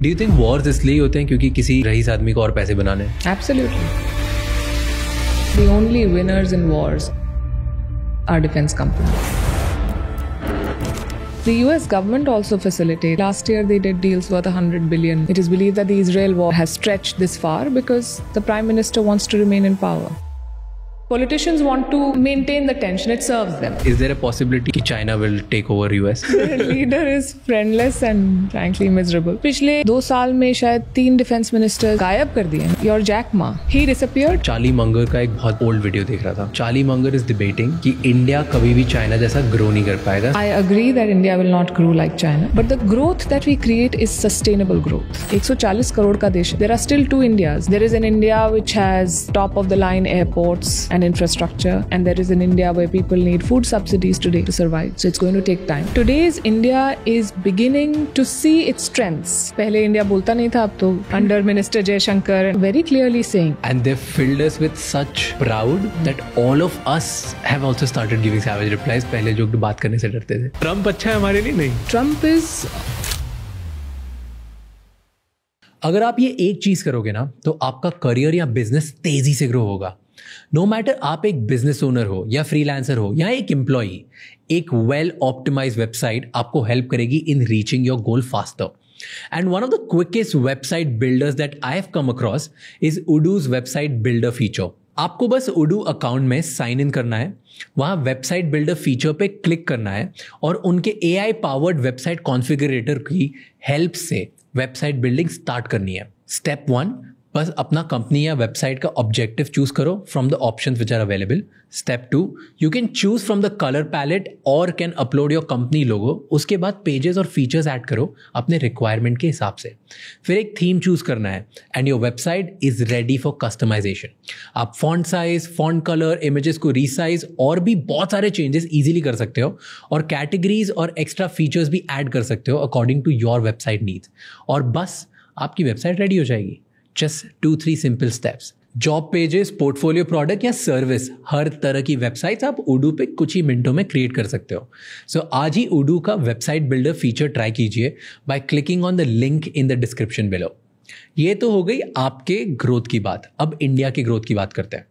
Do you think Wars इसलिए होते हैं क्योंकि किसी रईस आदमी को और पैसे बनाने? Absolutely. The only winners in wars are defense companies. The US government also facilitated. Last year they did deals worth $100 billion. It is believed that the Israel war has stretched this far because the Prime Minister wants to remain in power. Politicians want to maintain the tension. It serves them. Is there a possibility कि China will take over US? The leader is friendless and frankly miserable. पिछले 2 साल में शायद 3 defence minister गायब कर दिए. Your Jack Ma, he disappeared. Charlie Munger का एक बहुत ओल्ड वीडियो देख रहा था. चार्ली मंगर इज डिबेटिंग कि इंडिया कभी भी चाइना जैसा ग्रो नहीं कर पाएगा. I agree that India will not grow like China, but the growth that we create is sustainable growth. 140 crore का देश. There are still 2 Indias. There is an India which has top of the line airports and infrastructure, and there is an India where people need food subsidies today to survive. So it's going to take time. Today's India is beginning to see its strengths. पहले India बोलता नहीं था, अब तो under Minister Jaishankar very clearly saying. And they filled us with such proud that all of us have also started giving savage replies. पहले जो बात करने से डरते थे. ट्रम्प अच्छा है हमारे लिए? नहीं. Trump is. अगर आप ये एक चीज करोगे ना तो आपका करियर या बिजनेस तेजी से ग्रो होगा. नो मैटर आप एक बिजनेस ओनर हो या फ्रीलांसर हो या एक एम्प्लॉई, एक वेल ऑप्टिमाइज्ड वेबसाइट आपको हेल्प करेगी इन reaching your goal faster. And one of the quickest website builders that I have come across is Odoo's website builder feature. आपको बस Odoo अकाउंट में साइन इन करना है, वहाँ वेबसाइट बिल्डर फीचर पे click करना है और उनके AI पावर्ड वेबसाइट कॉन्फ़िगरेटर की हेल्प से वेबसाइट बिल्डिंग स्टार्ट करनी है. स्टेप 1, बस अपना कंपनी या वेबसाइट का ऑब्जेक्टिव चूज करो from the options which are available. Step 2, you can choose from the colour palette और can upload your company logo. उसके बाद पेजेस और फीचर्स ऐड करो अपने रिक्वायरमेंट के हिसाब से. फिर एक थीम चूज करना है and your website is ready for customisation. आप font size, font colour, images को रीसाइज और भी बहुत सारे चेंजेस इजीली कर सकते हो और कैटेगरीज और एक्स्ट्रा फीचर्स भी ऐड कर सकते हो according to your website needs. और बस आपकी वेबसाइट रेडी हो जाएगी. Just 2-3 simple steps. Job pages, portfolio product या सर्विस, हर तरह की वेबसाइट्स आप Odoo पे कुछ ही मिनटों में क्रिएट कर सकते हो. सो आज ही Odoo का वेबसाइट बिल्डर फीचर ट्राई कीजिए by clicking on the link in the description below. ये तो हो गई आपके ग्रोथ की बात. अब इंडिया की ग्रोथ की बात करते हैं.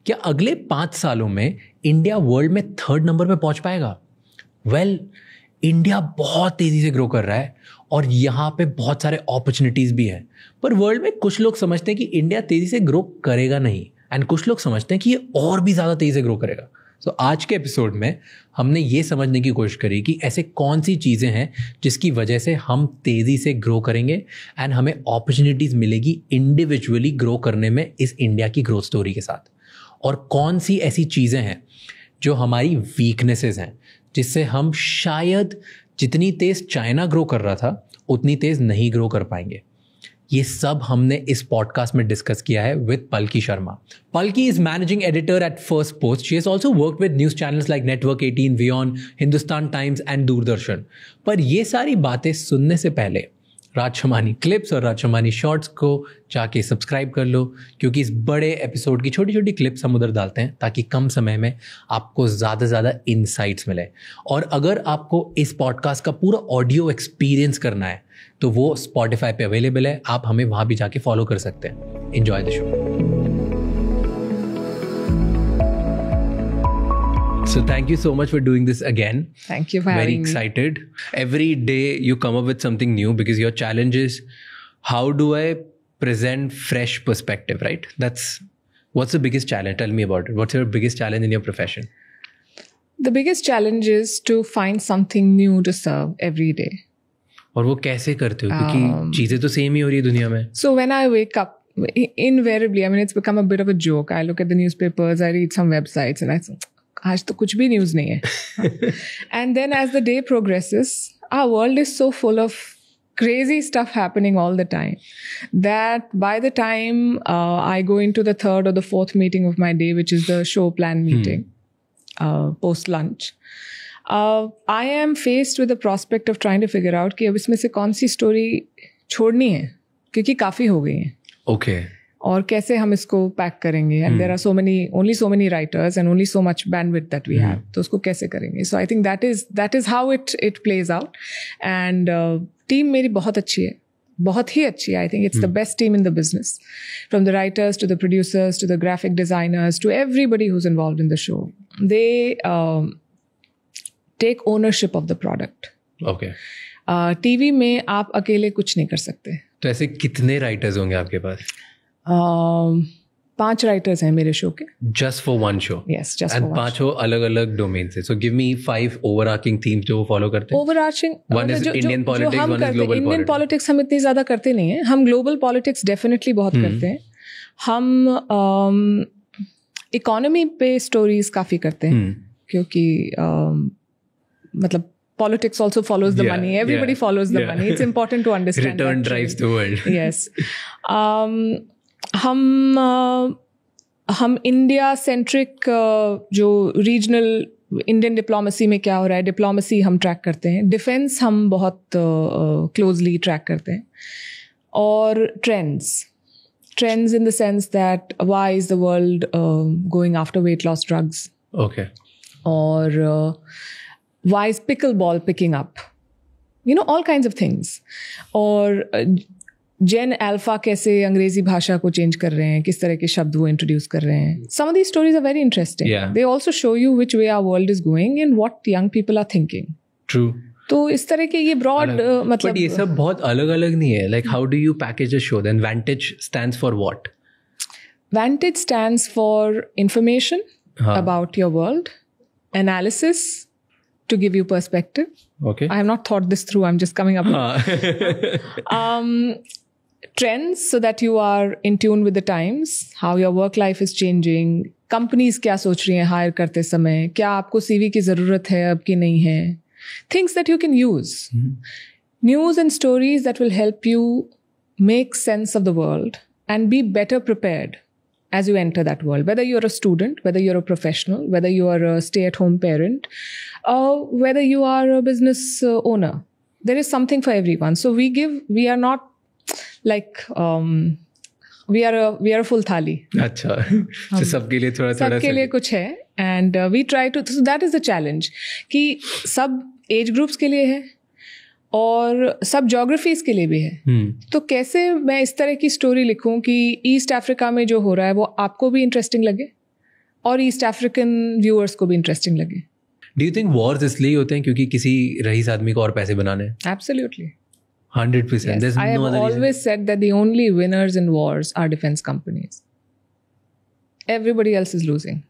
क्या अगले 5 सालों में इंडिया वर्ल्ड में 3rd नंबर पे पहुंच पाएगा? वेल, इंडिया बहुत तेजी से ग्रो कर रहा है और यहाँ पे बहुत सारे अपॉर्चुनिटीज भी हैं. पर वर्ल्ड में कुछ लोग समझते हैं कि इंडिया तेजी से ग्रो करेगा नहीं एंड कुछ लोग समझते हैं कि ये और भी ज़्यादा तेजी से ग्रो करेगा. सो आज के एपिसोड में हमने ये समझने की कोशिश करी कि ऐसे कौन सी चीज़ें हैं जिसकी वजह से हम तेज़ी से ग्रो करेंगे एंड हमें अपॉर्चुनिटीज़ मिलेगी इंडिविजुअली ग्रो करने में इस इंडिया की ग्रोथ स्टोरी के साथ. और कौन सी ऐसी चीज़ें हैं जो हमारी वीकनेसेस हैं जिससे हम शायद जितनी तेज चाइना ग्रो कर रहा था उतनी तेज नहीं ग्रो कर पाएंगे. ये सब हमने इस पॉडकास्ट में डिस्कस किया है with Palki Sharma. Palki is managing editor at Firstpost. She has also worked with news channels like network 18, वियॉन, हिंदुस्तान टाइम्स एंड दूरदर्शन. पर ये सारी बातें सुनने से पहले राजशमानी क्लिप्स और राजशमानी शॉर्ट्स को जाके सब्सक्राइब कर लो, क्योंकि इस बड़े एपिसोड की छोटी छोटी क्लिप्स हम उधर डालते हैं ताकि कम समय में आपको ज़्यादा से ज़्यादा इनसाइट्स मिले. और अगर आपको इस पॉडकास्ट का पूरा ऑडियो एक्सपीरियंस करना है तो वो स्पॉटिफाई पे अवेलेबल है. आप हमें वहाँ भी जाके फॉलो कर सकते हैं. Enjoy the show. So thank you so much for doing this again. Thank you for having me. Very excited. Every day you come up with something new because your challenge is how do I present fresh perspective, right? What's the biggest challenge? Tell me about it. What's your biggest challenge in your profession? The biggest challenge is to find something new to serve every day. और वो कैसे करते हो? क्योंकि चीजें तो same ही हो रही है दुनिया में. So when I wake up, invariably, I mean, it's become a bit of a joke. I look at the newspapers, I read some websites, and I think, आज तो कुछ भी न्यूज़ नहीं है. And then as the day progresses, our world is so full of crazy stuff happening all the time that by the time I go into the 3rd or the 4th meeting of my day, which is the show plan meeting, post lunch, I am faced with the prospect of trying to figure out कि अब इसमें से कौन सी story छोड़नी है क्योंकि काफ़ी हो गई है. Okay. और कैसे हम इसको पैक करेंगे. And there are only so many writers and only so much bandwidth that we have. तो उसको कैसे करेंगे. So I think that is how it plays out. And team मेरी बहुत अच्छी है. बहुत ही अच्छी. I think it's the best team in the business, from the writers to the producers to the graphic designers to everybody who's involved in the show. They take ownership of the product. Okay. TV में आप अकेले कुछ नहीं कर सकते. तो ऐसे कितने राइटर्स होंगे आपके पास? 5 राइटर्स हैं मेरे शो के. Just for one show? Yes, just and for one. 5 अलग अलग डोमेन से. So give me 5 overarching themes जो वो फॉलो करते हैं. Overarching. One is Indian politics, one is global politics. Indian politics हम इतनी ज़्यादा करते नहीं हैं. हम global politics definitely बहुत करते हैं. हम इकोनॉमी पे स्टोरीज काफ़ी करते हैं क्योंकि मतलब politics also follows the money. Everybody follows the money. It's important to understand. Return drives the world. Yes. हम इंडिया सेंट्रिक जो रीजनल इंडियन डिप्लोमेसी में क्या हो रहा है, डिप्लोमेसी हम ट्रैक करते हैं. डिफेंस हम बहुत क्लोजली ट्रैक करते हैं. और trends in the sense that why is the world going after weight loss drugs. Okay. और why is pickleball picking up? You know, all kinds of things. और जेन अल्फा कैसे अंग्रेजी भाषा को चेंज कर रहे हैं, किस तरह के शब्द वो इंट्रोड्यूस कर रहे हैं. Some of these stories are very interesting. They also show you which way our world is going and what young people are thinking. True. तो इस तरह के ये broad मतलब. But ये सब बहुत अलग-अलग नहीं है. Like how do you package a show? Then Vantage stands for what? Vantage stands for information about your world, analysis to give you perspective. Okay. I have not thought this through. I'm just coming up with trends so that you are in tune with the times, how your work life is changing, companies क्या सोच रही हैं higher करते समय, क्या आपको CV की ज़रूरत है अब कि नहीं है, things that you can use. News and stories that will help you make sense of the world and be better prepared as you enter that world, whether you're a student, whether you're a professional, whether you are a stay-at-home parent, whether you are a business owner. There is something for everyone. So we are not like, we are a full thali. अच्छा. So सबके लिए थोड़ा सबके लिए कुछ है. And we try to, so that is the challenge, कि सब age groups के लिए है और सब जोग्राफीज के लिए भी है. तो कैसे मैं इस तरह की स्टोरी लिखूं कि ईस्ट अफ्रीका में जो हो रहा है वो आपको भी इंटरेस्टिंग लगे और ईस्ट अफ्रीकन व्यूअर्स को भी इंटरेस्टिंग लगे. डू यू थिंक वॉर्स इसलिए होते हैं क्योंकि किसी रईस आदमी को और पैसे बनाने? Absolutely. 100%. Yes, I have always said that the only winners in wars are defense companies. Everybody else is losing.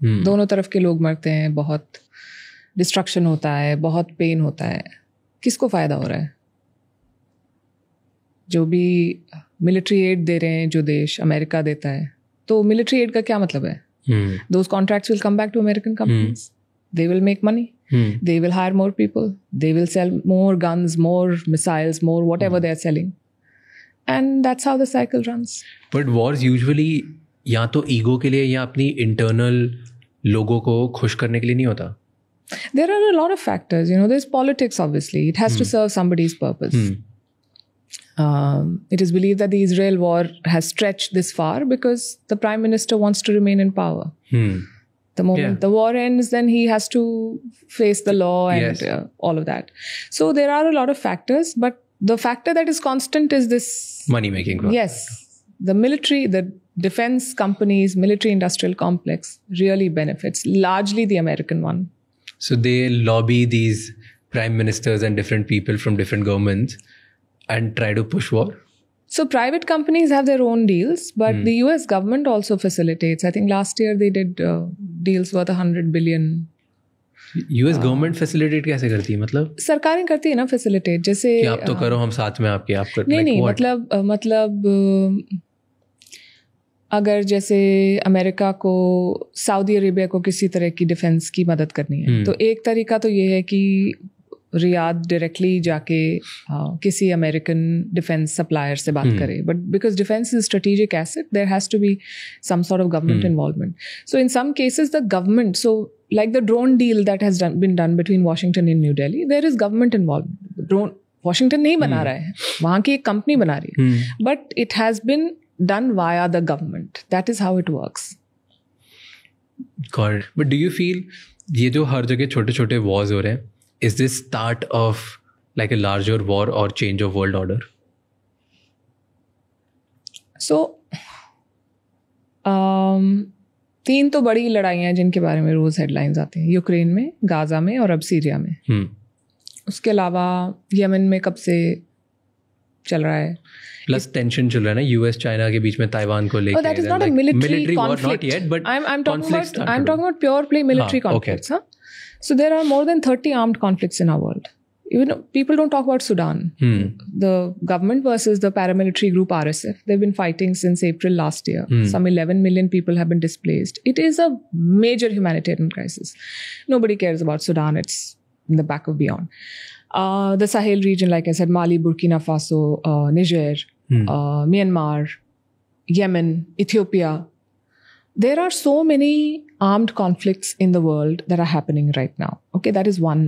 दोनों तरफ के लोग मरते हैं, बहुत डिस्ट्रक्शन होता है, बहुत पेन होता है. किसको फायदा हो रहा है? जो भी मिलिट्री एड दे रहे हैं जो देश, अमेरिका देता है, तो मिलिट्री एड का क्या मतलब है? Those contracts will come back to American companies. They will make money. They will hire more people. They will sell more guns, more missiles, more whatever they are selling. And that's how the cycle runs. But wars usually या तो ego के लिए या अपनी internal लोगों को खुश करने के लिए नहीं होता. There are a lot of factors. You know, there's politics, obviously. It has to serve somebody's purpose. It is believed that the Israel war has stretched this far because the prime minister wants to remain in power. The moment the war ends, then he has to face the law and all of that. So there are a lot of factors, but the factor that is constant is this money making. Yes. The military, the defense companies, military industrial complex really benefits, largely the American one. So they lobby these prime ministers and different people from different governments and try to push war? So private companies have their own deals, but the US government also facilitates. I think last year they did deals worth $100 billion. US government facilitate कैसे करती है? मतलब सरकारें करती है ना facilitate, जैसे कि आप तो करो, हम साथ में आपके, आप कर. नहीं, मतलब अगर जैसे अमेरिका को सऊदी अरेबिया को किसी तरह की डिफेंस की मदद करनी है, तो एक तरीका तो ये है कि रियाद डायरेक्टली जाके किसी अमेरिकन डिफेंस सप्लायर से बात करे. But because defence is strategic asset, there has to be some sort of government involvement. So in some cases the government, so like the drone deal that has been done between Washington and New Delhi, there is government involvement. Drone Washington नहीं बना रहा है, वहाँ की एक company बना रही है, but it has been done via the government. That is how it works. Got it. But do you feel ये जो हर जगह छोटे छोटे wars हो रहे हैं, is this start of like a larger war or change of world order? सो तीन तो बड़ी लड़ाइयाँ हैं जिनके बारे में रोज हेडलाइंस आती हैं, यूक्रेन में, गाजा में और अब सीरिया में। उसके अलावा यमन में कब से चल रहा है, प्लस टेंशन चल रहा है ना यूएस चाइना के बीच में ताइवान को लेकर। that is not a military conflict. Not yet, but I'm talking about pure play military conflicts. Huh? So there are more than 30 armed conflicts in our world. Even people don't talk about Sudan. The government versus the paramilitary group RSF. They've been fighting since April last year. Some 11 million people have been displaced. It is a major humanitarian crisis. Nobody cares about Sudan. It's in the back of beyond. The Sahel region, like I said, Mali, Burkina Faso, Niger, Myanmar, Yemen, Ethiopia. There are so many armed conflicts in the world that are happening right now. Okay, that is one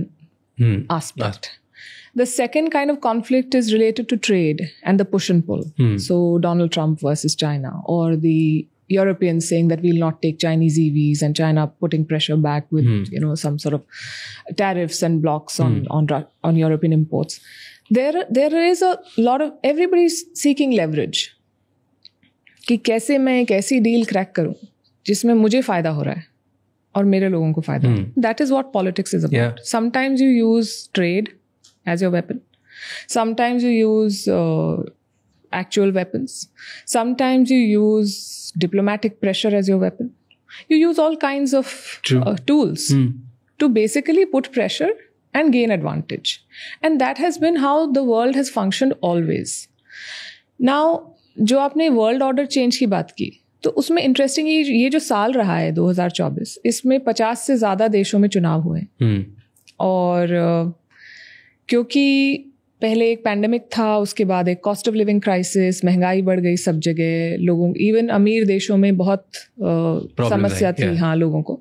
aspect. The second kind of conflict is related to trade and the push and pull. So Donald Trump versus China, or the Europeans saying that we'll not take Chinese EVs, and China putting pressure back with some sort of tariffs and blocks on European imports. There is a lot of, everybody's seeking leverage कि कैसे मैं एक ऐसी deal crack करूं जिसमें मुझे फायदा हो रहा है और मेरे लोगों को फायदा। That is what politics is about. Sometimes you use trade as your weapon. Sometimes you use actual weapons. Sometimes you use diplomatic pressure as your weapon. You use all kinds of tools to basically put pressure and gain advantage. And that has been how the world has functioned always. Now, जो आपने world order change की बात की, तो उसमें interesting ये जो साल रहा है 2024, इसमें 50 से ज़्यादा देशों में चुनाव हुए। और क्योंकि पहले एक पैंडेमिक था, उसके बाद एक कॉस्ट ऑफ लिविंग क्राइसिस, महंगाई बढ़ गई सब जगह, लोगों, इवन अमीर देशों में बहुत समस्या थी लोगों को,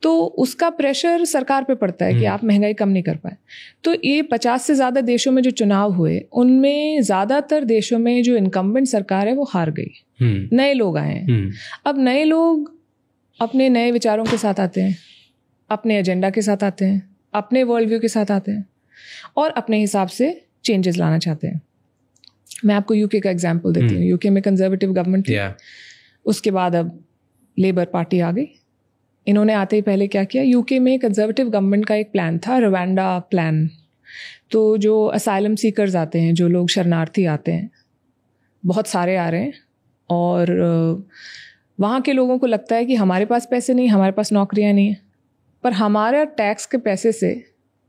तो उसका प्रेशर सरकार पे पड़ता है कि आप महंगाई कम नहीं कर पाए। तो ये 50 से ज़्यादा देशों में जो चुनाव हुए, उनमें ज़्यादातर देशों में जो इनकम्बेंट सरकार है वो हार गई, नए लोग आए हैं। अब नए लोग अपने नए विचारों के साथ आते हैं, अपने एजेंडा के साथ आते हैं, अपने वर्ल्ड व्यू के साथ आते हैं और अपने हिसाब से चेंजेस लाना चाहते हैं। मैं आपको यूके का एग्जांपल देती हूँ। यूके में कंजर्वेटिव गवर्नमेंट थी, उसके बाद अब लेबर पार्टी आ गई। इन्होंने आते ही पहले क्या किया, यूके में कंजर्वेटिव गवर्नमेंट का एक प्लान था, रवांडा प्लान। तो जो असाइलम सीकर्स आते हैं, जो लोग शरणार्थी आते हैं, बहुत सारे आ रहे हैं, और वहाँ के लोगों को लगता है कि हमारे पास पैसे नहीं, हमारे पास नौकरियाँ नहीं है, पर हमारे टैक्स के पैसे से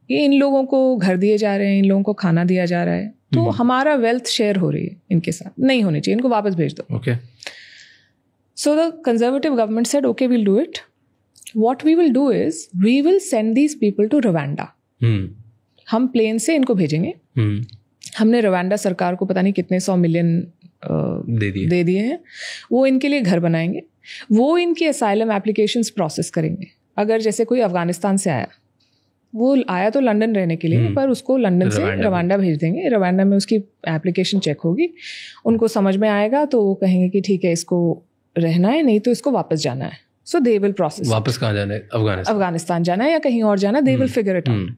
ये इन लोगों को घर दिए जा रहे हैं, इन लोगों को खाना दिया जा रहा है, तो हमारा वेल्थ शेयर हो रही है इनके साथ, नहीं होनी चाहिए, इनको वापस भेज दो। Okay. So the conservative government said, okay, we'll do it. What we will do is, we will send these people to Rwanda. हम प्लेन से इनको भेजेंगे। हमने रवांडा सरकार को पता नहीं कितने 100 मिलियन दे दिए हैं, वो इनके लिए घर बनाएंगे, वो इनकी असाइलम एप्लीकेशंस प्रोसेस करेंगे। अगर जैसे कोई अफगानिस्तान से आया, वो आया तो लंदन रहने के लिए, पर उसको लंदन से रवांडा भेज देंगे। रवांडा में उसकी एप्लीकेशन चेक होगी, उनको समझ में आएगा तो वो कहेंगे कि ठीक है, इसको रहना है, नहीं तो इसको वापस जाना है। सो दे विल प्रोसेस। वापस कहाँ जाना है? अफगानिस्तान जाना है या कहीं और जाना, they will figure it out.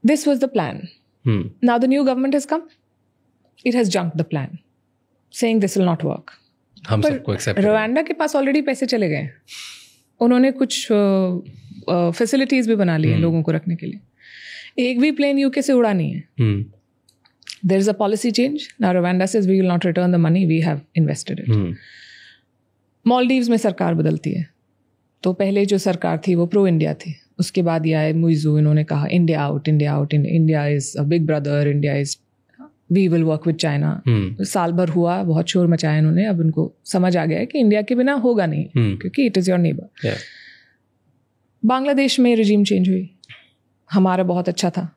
This was the plan. Now the new government has come, it has junked the plan, saying this will not work. हम सबको एक्सेप्ट। रवांडा के पास ऑलरेडी पैसे चले गए, उन्होंने कुछ फैसिलिटीज भी बना ली हैं लोगों को रखने के लिए। एक भी प्लेन यूके से उड़ा नहीं है। There is a policy change. Now Rwanda says we will not return the money we have invested it. Maldives में सरकार बदलती है, तो पहले जो सरकार थी वो प्रो इंडिया थी, उसके बाद ये आए मुइजू, इन्होंने कहा India out, India out, India is a big brother, India is, we will work with China. साल भर हुआ, बहुत शोर मचाया इन्होंने, अब उनको समझ आ गया है कि इंडिया के बिना होगा नहीं, क्योंकि it is your neighbour. Bangladesh में रिजीम चेंज हुई, हमारा बहुत अच्छा था,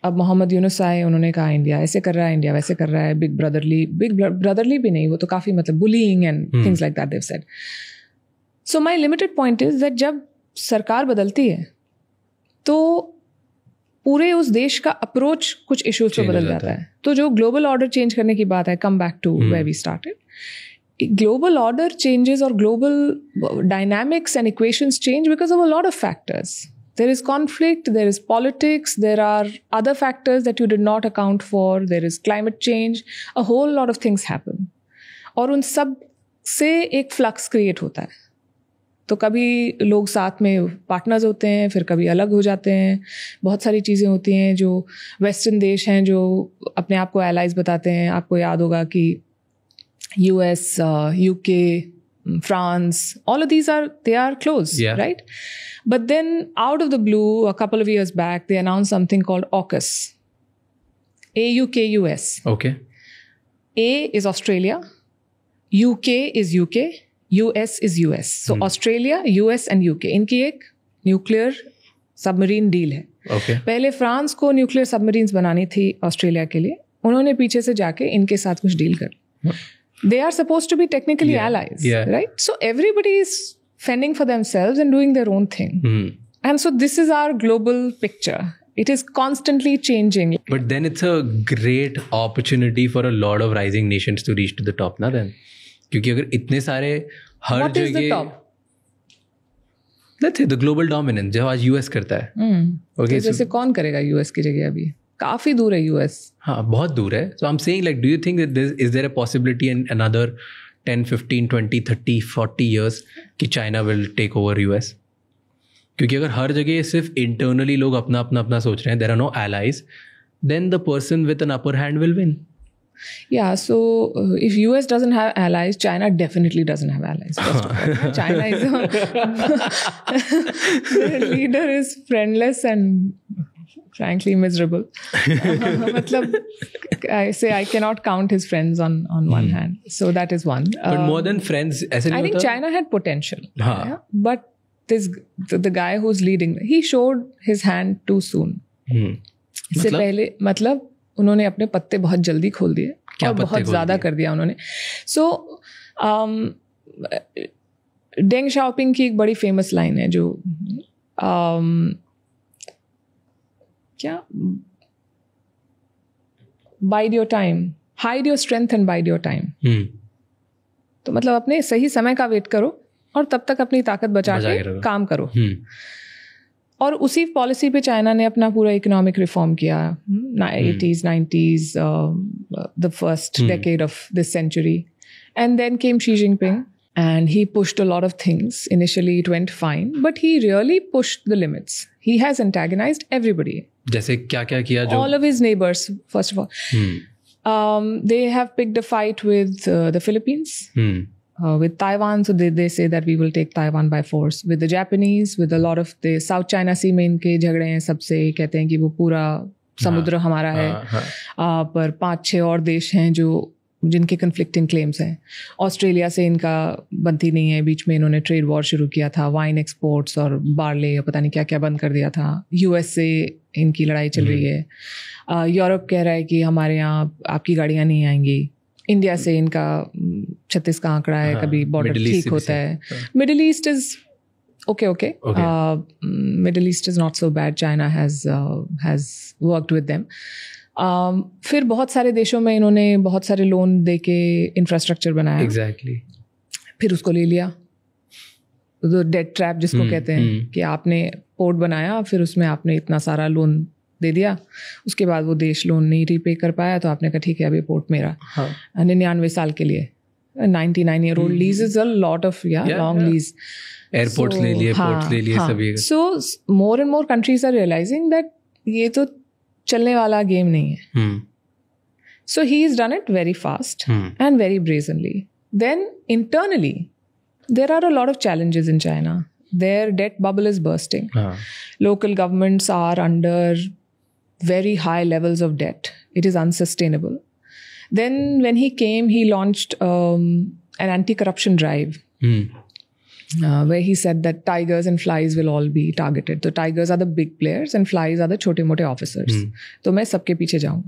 अब मोहम्मद यूनुस आए, उन्होंने कहा इंडिया ऐसे कर रहा है, इंडिया वैसे कर रहा है, बिग ब्रदरली भी नहीं, वो तो काफ़ी मतलब bullying and things like that they've said. So my limited point is that जब सरकार बदलती है तो पूरे उस देश का अप्रोच कुछ इश्यूज पे बदल जाता है। तो जो ग्लोबल ऑर्डर चेंज करने की बात है, come back to where we started, global order changes or global dynamics and equations change because of a lot of factors. There is conflict, there is politics, there are other factors that you did not account for, there is climate change, a whole lot of things happen. और उन सब से एक flux create होता है। तो कभी लोग साथ में पार्टनर्स होते हैं, फिर कभी अलग हो जाते हैं। बहुत सारी चीज़ें होती हैं जो वेस्टर्न देश हैं जो अपने आप को एलाइज बताते हैं। आपको याद होगा कि US, UK, France, all of these they are close, right? But then out of the blue, a couple of years back, they announced something called AUKUS. AUKUS. Okay. A is Australia, UK is UK, US is US. So Australia, US and UK, इनकी एक nuclear submarine deal है। Okay. पहले France को nuclear submarines बनानी थी Australia के लिए, उन्होंने पीछे से जाके इनके साथ कुछ डील कर। They are supposed to be technically allies, right? So everybody is fending for themselves and doing their own thing. And so this is our global picture. It is constantly changing. But then it's a great opportunity for a lot of rising nations to reach to the top, na then? क्योंकि अगर इतने सारे हर What is the जगह top? Let's say the global dominance जो आज US करता है. Okay, तो जैसे कौन करेगा US की जगह? अभी काफी दूर है US. हाँ, बहुत दूर है. So I'm saying, like, do you think that is there a possibility in another 10, 15, 20, 30, 40 years कि China will take over US? क्योंकि अगर हर जगह सिर्फ internally लोग अपना सोच रहे हैं, there are no allies, then the person with an upper hand will win. Yeah, so if US doesn't have allies, China definitely doesn't have allies. First of all. China is their leader is friendless and frankly miserable. मतलब I say I cannot count his friends on one hand. So that is one. But more than friends, ऐसे नहीं I think होता? China had potential. हाँ. Yeah? But the guy who's leading, he showed his hand too soon. इससे पहले मतलब उन्होंने अपने पत्ते बहुत जल्दी खोल दिए और बहुत ज़्यादा कर दिया उन्होंने। सो डेंग शाओपिंग की एक बड़ी फेमस लाइन है जो क्या wide your time, hide your strength and wide your time. तो मतलब अपने सही समय का वेट करो और तब तक अपनी ताकत बचा के काम करो। और उसी पॉलिसी पे चाइना ने अपना पूरा इकोनॉमिक रिफॉर्म किया 80s 90s the first decade of this century and then came Xi Jinping and he pushed a lot of things. Initially it went fine, but he really pushed the limits. He has antagonized everybody. जैसे क्या किया जो all of his neighbors first of all. They have picked a fight with the Philippines. With Taiwan, so they say that we will take Taiwan by force. With the Japanese, with a lot of the South China Sea में इनके झगड़े हैं सबसे, कहते हैं कि वो पूरा समुद्र हमारा है। पर 5-6 और देश हैं जो जिनके कन्फ्लिक्टिंग क्लेम्स हैं। ऑस्ट्रेलिया से इनका बनती नहीं है, बीच में इन्होंने ट्रेड वॉर शुरू किया था, वाइन एक्सपोर्ट्स और बार्ले पता नहीं क्या क्या बंद कर दिया था। US से इनकी लड़ाई चल रही है। यूरोप कह रहा है कि हमारे यहाँ आपकी गाड़ियाँ नहीं आएंगी। इंडिया से इनका 36 का आंकड़ा है, कभी बॉर्डर ठीक होता है। Middle east is okay. Middle east is not so bad, China has worked with them. फिर बहुत सारे देशों में इन्होंने बहुत सारे लोन दे के इंफ्रास्ट्रक्चर बनाया। Exactly. फिर उसको ले लिया, तो डेट ट्रैप जिसको कहते हैं कि आपने पोर्ट बनाया, फिर उसमें आपने इतना सारा लोन दे दिया, उसके बाद वो देश लोन नहीं रीपे कर पाया, तो आपने कहा ठीक है अभी पोर्ट मेरा। 99 साल के लिए 99-year-old lease is a lot of long lease. Airports ले लिए, पोर्ट्स ले लिए, सभी। So more and more countries are realising that ये तो चलने वाला गेम नहीं है। So he is done it very fast and very brazenly. Then internally there are a lot of challenges in China. Their debt bubble is bursting. Local governments are under very high levels of debt. It is unsustainable. Then when he came, he launched an anti-corruption drive where he said that tigers and flies will all be targeted. So tigers are the big players and flies are the chote-mote officers. So मैं सबके पीछे जाऊँ.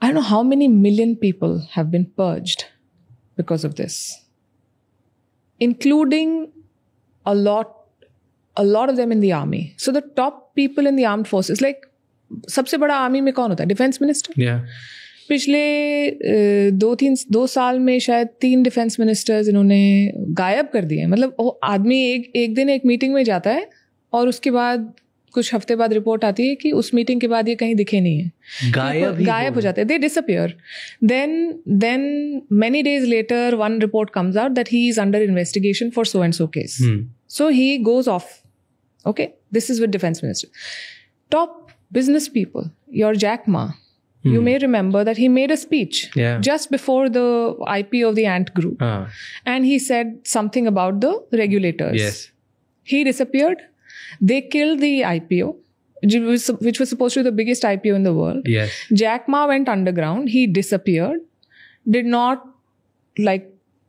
I don't know how many million people have been purged because of this, including a lot of them in the army. So the top people in the armed forces, like सबसे बड़ा army में कौन होता है? Defence minister. पिछले 2 साल में शायद 3 डिफेंस मिनिस्टर्स इन्होंने गायब कर दिए। मतलब वो आदमी एक दिन एक मीटिंग में जाता है और उसके बाद कुछ हफ्ते बाद रिपोर्ट आती है कि उस मीटिंग के बाद ये कहीं दिखे नहीं है, गायब हो जाते हैं, they disappear. Then many days later one report comes out that he is under investigation for so and so case. So he goes off. Okay, this is with defense minister. Top business people, your Jack Ma, you may remember that he made a speech just before the IPO of the Ant Group, and he said something about the regulators. Yes. He disappeared. They killed the IPO, which was supposed to be the biggest IPO in the world. Yes. Jack Ma went underground. He disappeared. Did not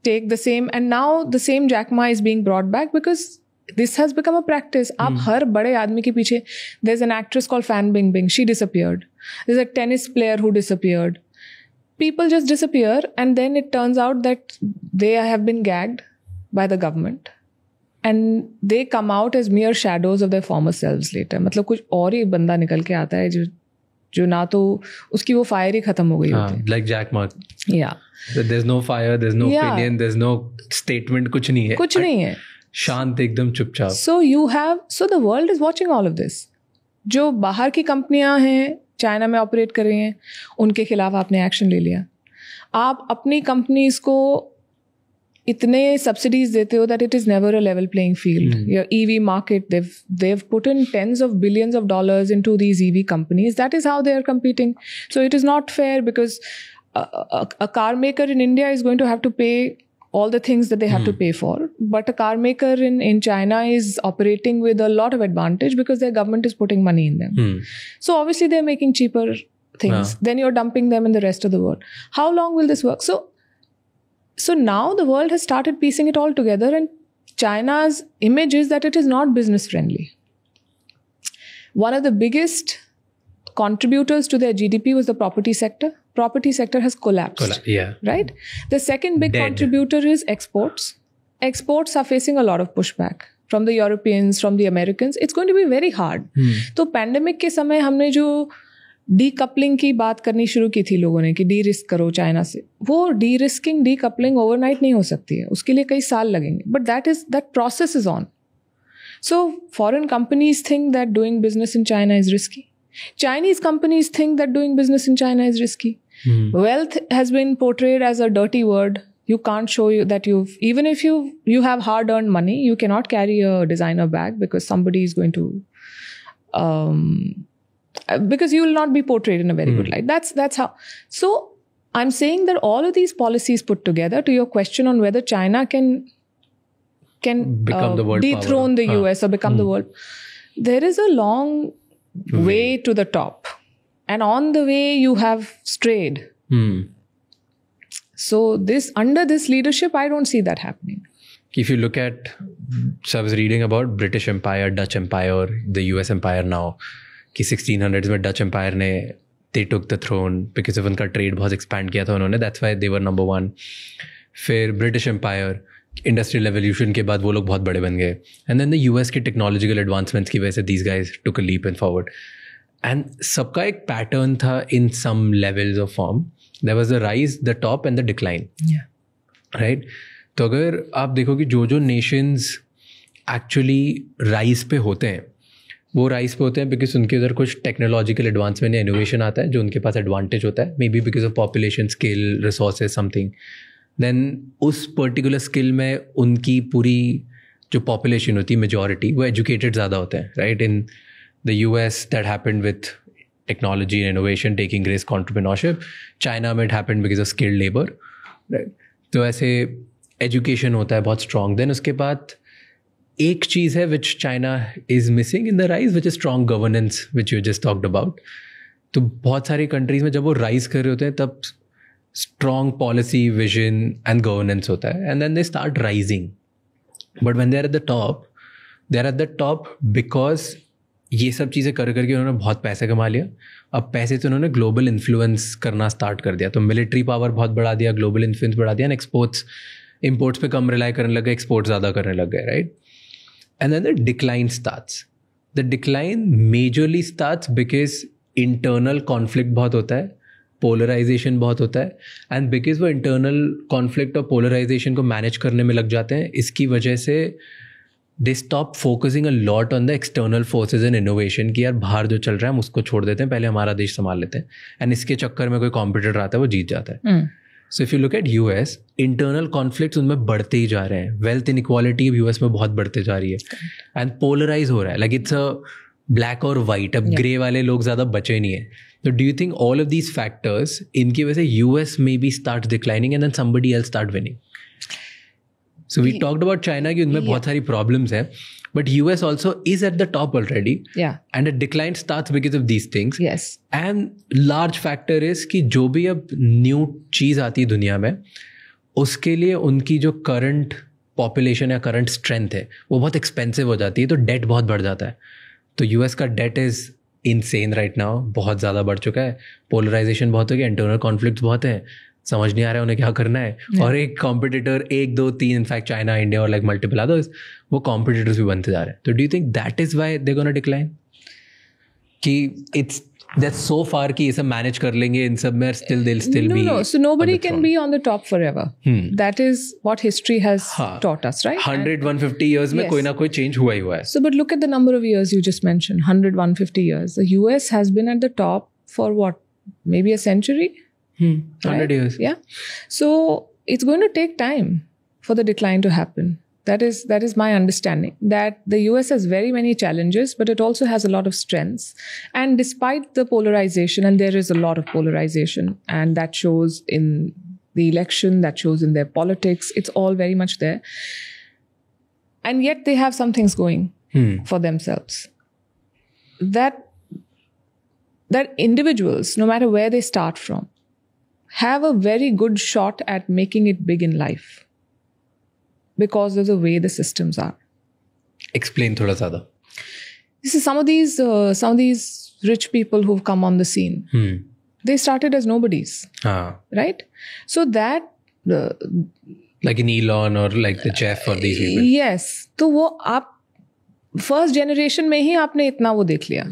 take the same, and now the same Jack Ma is being brought back because this has become a practice. आप हर बड़े आदमी के पीछे, there's an actress called Fan Bingbing. She disappeared. There's a tennis player who disappeared. People just disappear, and then it turns out that they have been gagged by the government. And they come out as mere shadows of their former selves later. मतलब कुछ और ही बंदा निकल के आता है जो ना तो उसकी वो फायर ही खत्म हो गई होती है. Like Jack Ma. Yeah. There's no fire, there's no opinion, there's no statement, कुछ नहीं है. कुछ नहीं है. शांत एकदम चुपचाप. So the world is watching all of this. जो बाहर की कंपनियां हैं, चाइना में ऑपरेट कर रही हैं, उनके खिलाफ आपने एक्शन ले लिया. आप अपनी कंपनीज को इतने सब्सिडीज देते हो that it is never a level playing field. Your EV market, they've put in tens of billions of dollars into these EV companies. That is how they are competing. So it is not fair because a car maker in India is going to have to pay all the things that they have to pay for. But a car maker in China is operating with a lot of advantage because their government is putting money in them. So obviously they're making cheaper things. Then you're dumping them in the rest of the world. How long will this work? So now the world has started piecing it all together, and China's image is that it is not business friendly. One of the biggest contributors to their GDP was the property sector. Property sector has collapsed. Right? The second big contributor is exports. Exports are facing a lot of pushback from the Europeans, from the Americans. It's going to be very hard. तो pandemic के समय हमने जो decoupling की बात करनी शुरू की थी लोगों ने कि डी रिस्क करो चाइना से, वो डी रिस्किंग डीकपलिंग ओवरनाइट नहीं हो सकती है, उसके लिए कई साल लगेंगे. But that process is on. So foreign companies think that doing business in China is risky. Chinese companies think that doing business in China is risky. Wealth has been portrayed as a dirty word. You can't show you that even if you have hard-earned money, you cannot carry a designer bag because somebody is going to because you will not be portrayed in a very good light. That's how. So I'm saying that all of these policies put together, to your question on whether China can become the world dethrone power. The US or become the world, there is a long way to the top, and on the way you have strayed. So under this leadership, I don't see that happening. If you look at, so I was reading about British Empire, Dutch Empire, the US Empire now. कि 1600s में Dutch empire ने they took the throne because of उनका trade बहुत expand किया था उन्होंने, that's why they were number one. फिर British empire, industrial revolution के बाद वो लोग बहुत बड़े बन गए, एंड देन द यूएस की टेक्नोलॉजिकल एडवांसमेंट्स की वजह से these guys took a leap and forward. And सबका एक पैटर्न था in some levels of form. There was the rise, the top and the decline, right? तो अगर आप देखो कि जो नेशंस एक्चुअली राइज पे होते हैं वो राइज पे होते हैं बिकॉज उनके उधर कुछ टेक्नोलॉजिकल एडवांसमेंट या इनोवेशन आता है जो उनके पास एडवांटेज होता है, maybe because of population, skill, resources, something. Then उस पर्टिकुलर स्किल में उनकी पूरी जो पॉपुलेशन होती है, मेजॉरिटी, वो एजुकेटेड ज़्यादा होते हैं, right? In the US that happened with technology and innovation taking risk, entrepreneurship. China में it happened because of skilled labour, right? तो ऐसे एजुकेशन होता है बहुत स्ट्रॉन्ग. देन उसके बाद एक चीज़ है which China is missing in the rise, which is strong governance, which you just talked about. तो बहुत सारी कंट्रीज़ में जब वो राइज कर रहे होते हैं तब strong policy, vision and governance होता है, and then they start rising. But when they are at the top because ये सब चीज़ें कर करके उन्होंने बहुत पैसे कमा लिया. अब पैसे से उन्होंने ग्लोबल इन्फ्लुएंस करना स्टार्ट कर दिया, तो मिलिट्री पावर बहुत बढ़ा दिया, ग्लोबल इन्फ्लुएंस बढ़ा दिया, एंड इम्पोर्ट्स पे कम रिलाई करने लग गए, एक्सपोर्ट ज़्यादा करने लग गए, right? And then the decline starts. The decline majorly starts because internal conflict बहुत होता है, polarization बहुत होता है, and because वो internal conflict और polarization को manage करने में लग जाते हैं, इसकी वजह से they stop focusing a lot on the external forces and innovation कि यार बाहर जो चल रहा है हम उसको छोड़ देते हैं, पहले हमारा देश संभाल लेते हैं, एंड इसके चक्कर में कोई कॉम्पिटिटर आता है वो जीत जाता है. So if you look at US, internal conflicts उनमें बढ़ते ही जा रहे हैं. वेल्थ इनइक्वालिटी यूएस में बहुत बढ़ते जा रही है एंड पोलराइज हो रहा है. लाइक इट्स अ ब्लैक और वाइट. अब ग्रे वाले लोग ज़्यादा बचे नहीं है. तो do you think all of these factors, इनकी वजह से US maybe start declining and then somebody else start winning? So we talked about China कि उनमें बहुत सारी problems हैं, but US also is at the top already. Yeah. And a decline starts because of these things. Yes. And large factor is कि जो भी अब new चीज़ आती है दुनिया में, उसके लिए उनकी जो current population या current strength है वो बहुत expensive हो जाती है, तो debt बहुत बढ़ जाता है. तो US का debt is insane right now, बहुत ज़्यादा बढ़ चुका है. Polarization बहुत हो गया, internal conflicts बहुत हैं, समझ नहीं आ रहा है उन्हें क्या करना है. और एक कॉम्पिटिटर, 1 2 3 इनफैक्ट चाइना, इंडिया और लाइक मल्टीपल अदर्स, वो कॉम्पिटिटर्स भी बनते जा रहे हैं. तो do you think that is why they gonna decline? कि इट्स दैट्स सो फार कि ये सब मैनेज कर लेंगे इन सब में, still they will still be. No, so nobody can be on the top forever. That is what history has taught us, right? 100-150 years में कोई ना कोई चेंज हुआ ही हुआ है. So but look at the number of years you just mentioned, 100-150 years. The US has been at the top for what, maybe a century? 100 years. Yeah. So it's going to take time for the decline to happen. That is my understanding, that the US has very many challenges, but it also has a lot of strengths. And despite the polarization, and there is a lot of polarization, and that shows in the election, that shows in their politics, it's all very much there. And yet they have some things going for themselves. That individuals, no matter where they start from, have a very good shot at making it big in life because of the way the systems are. Explain thoda zyada. This is some of these rich people who've come on the scene. They started as nobodies, right? So that like an Elon or like the Jeff or these people. Yes. तो वो आप first generation में ही आपने इतना वो देख लिया.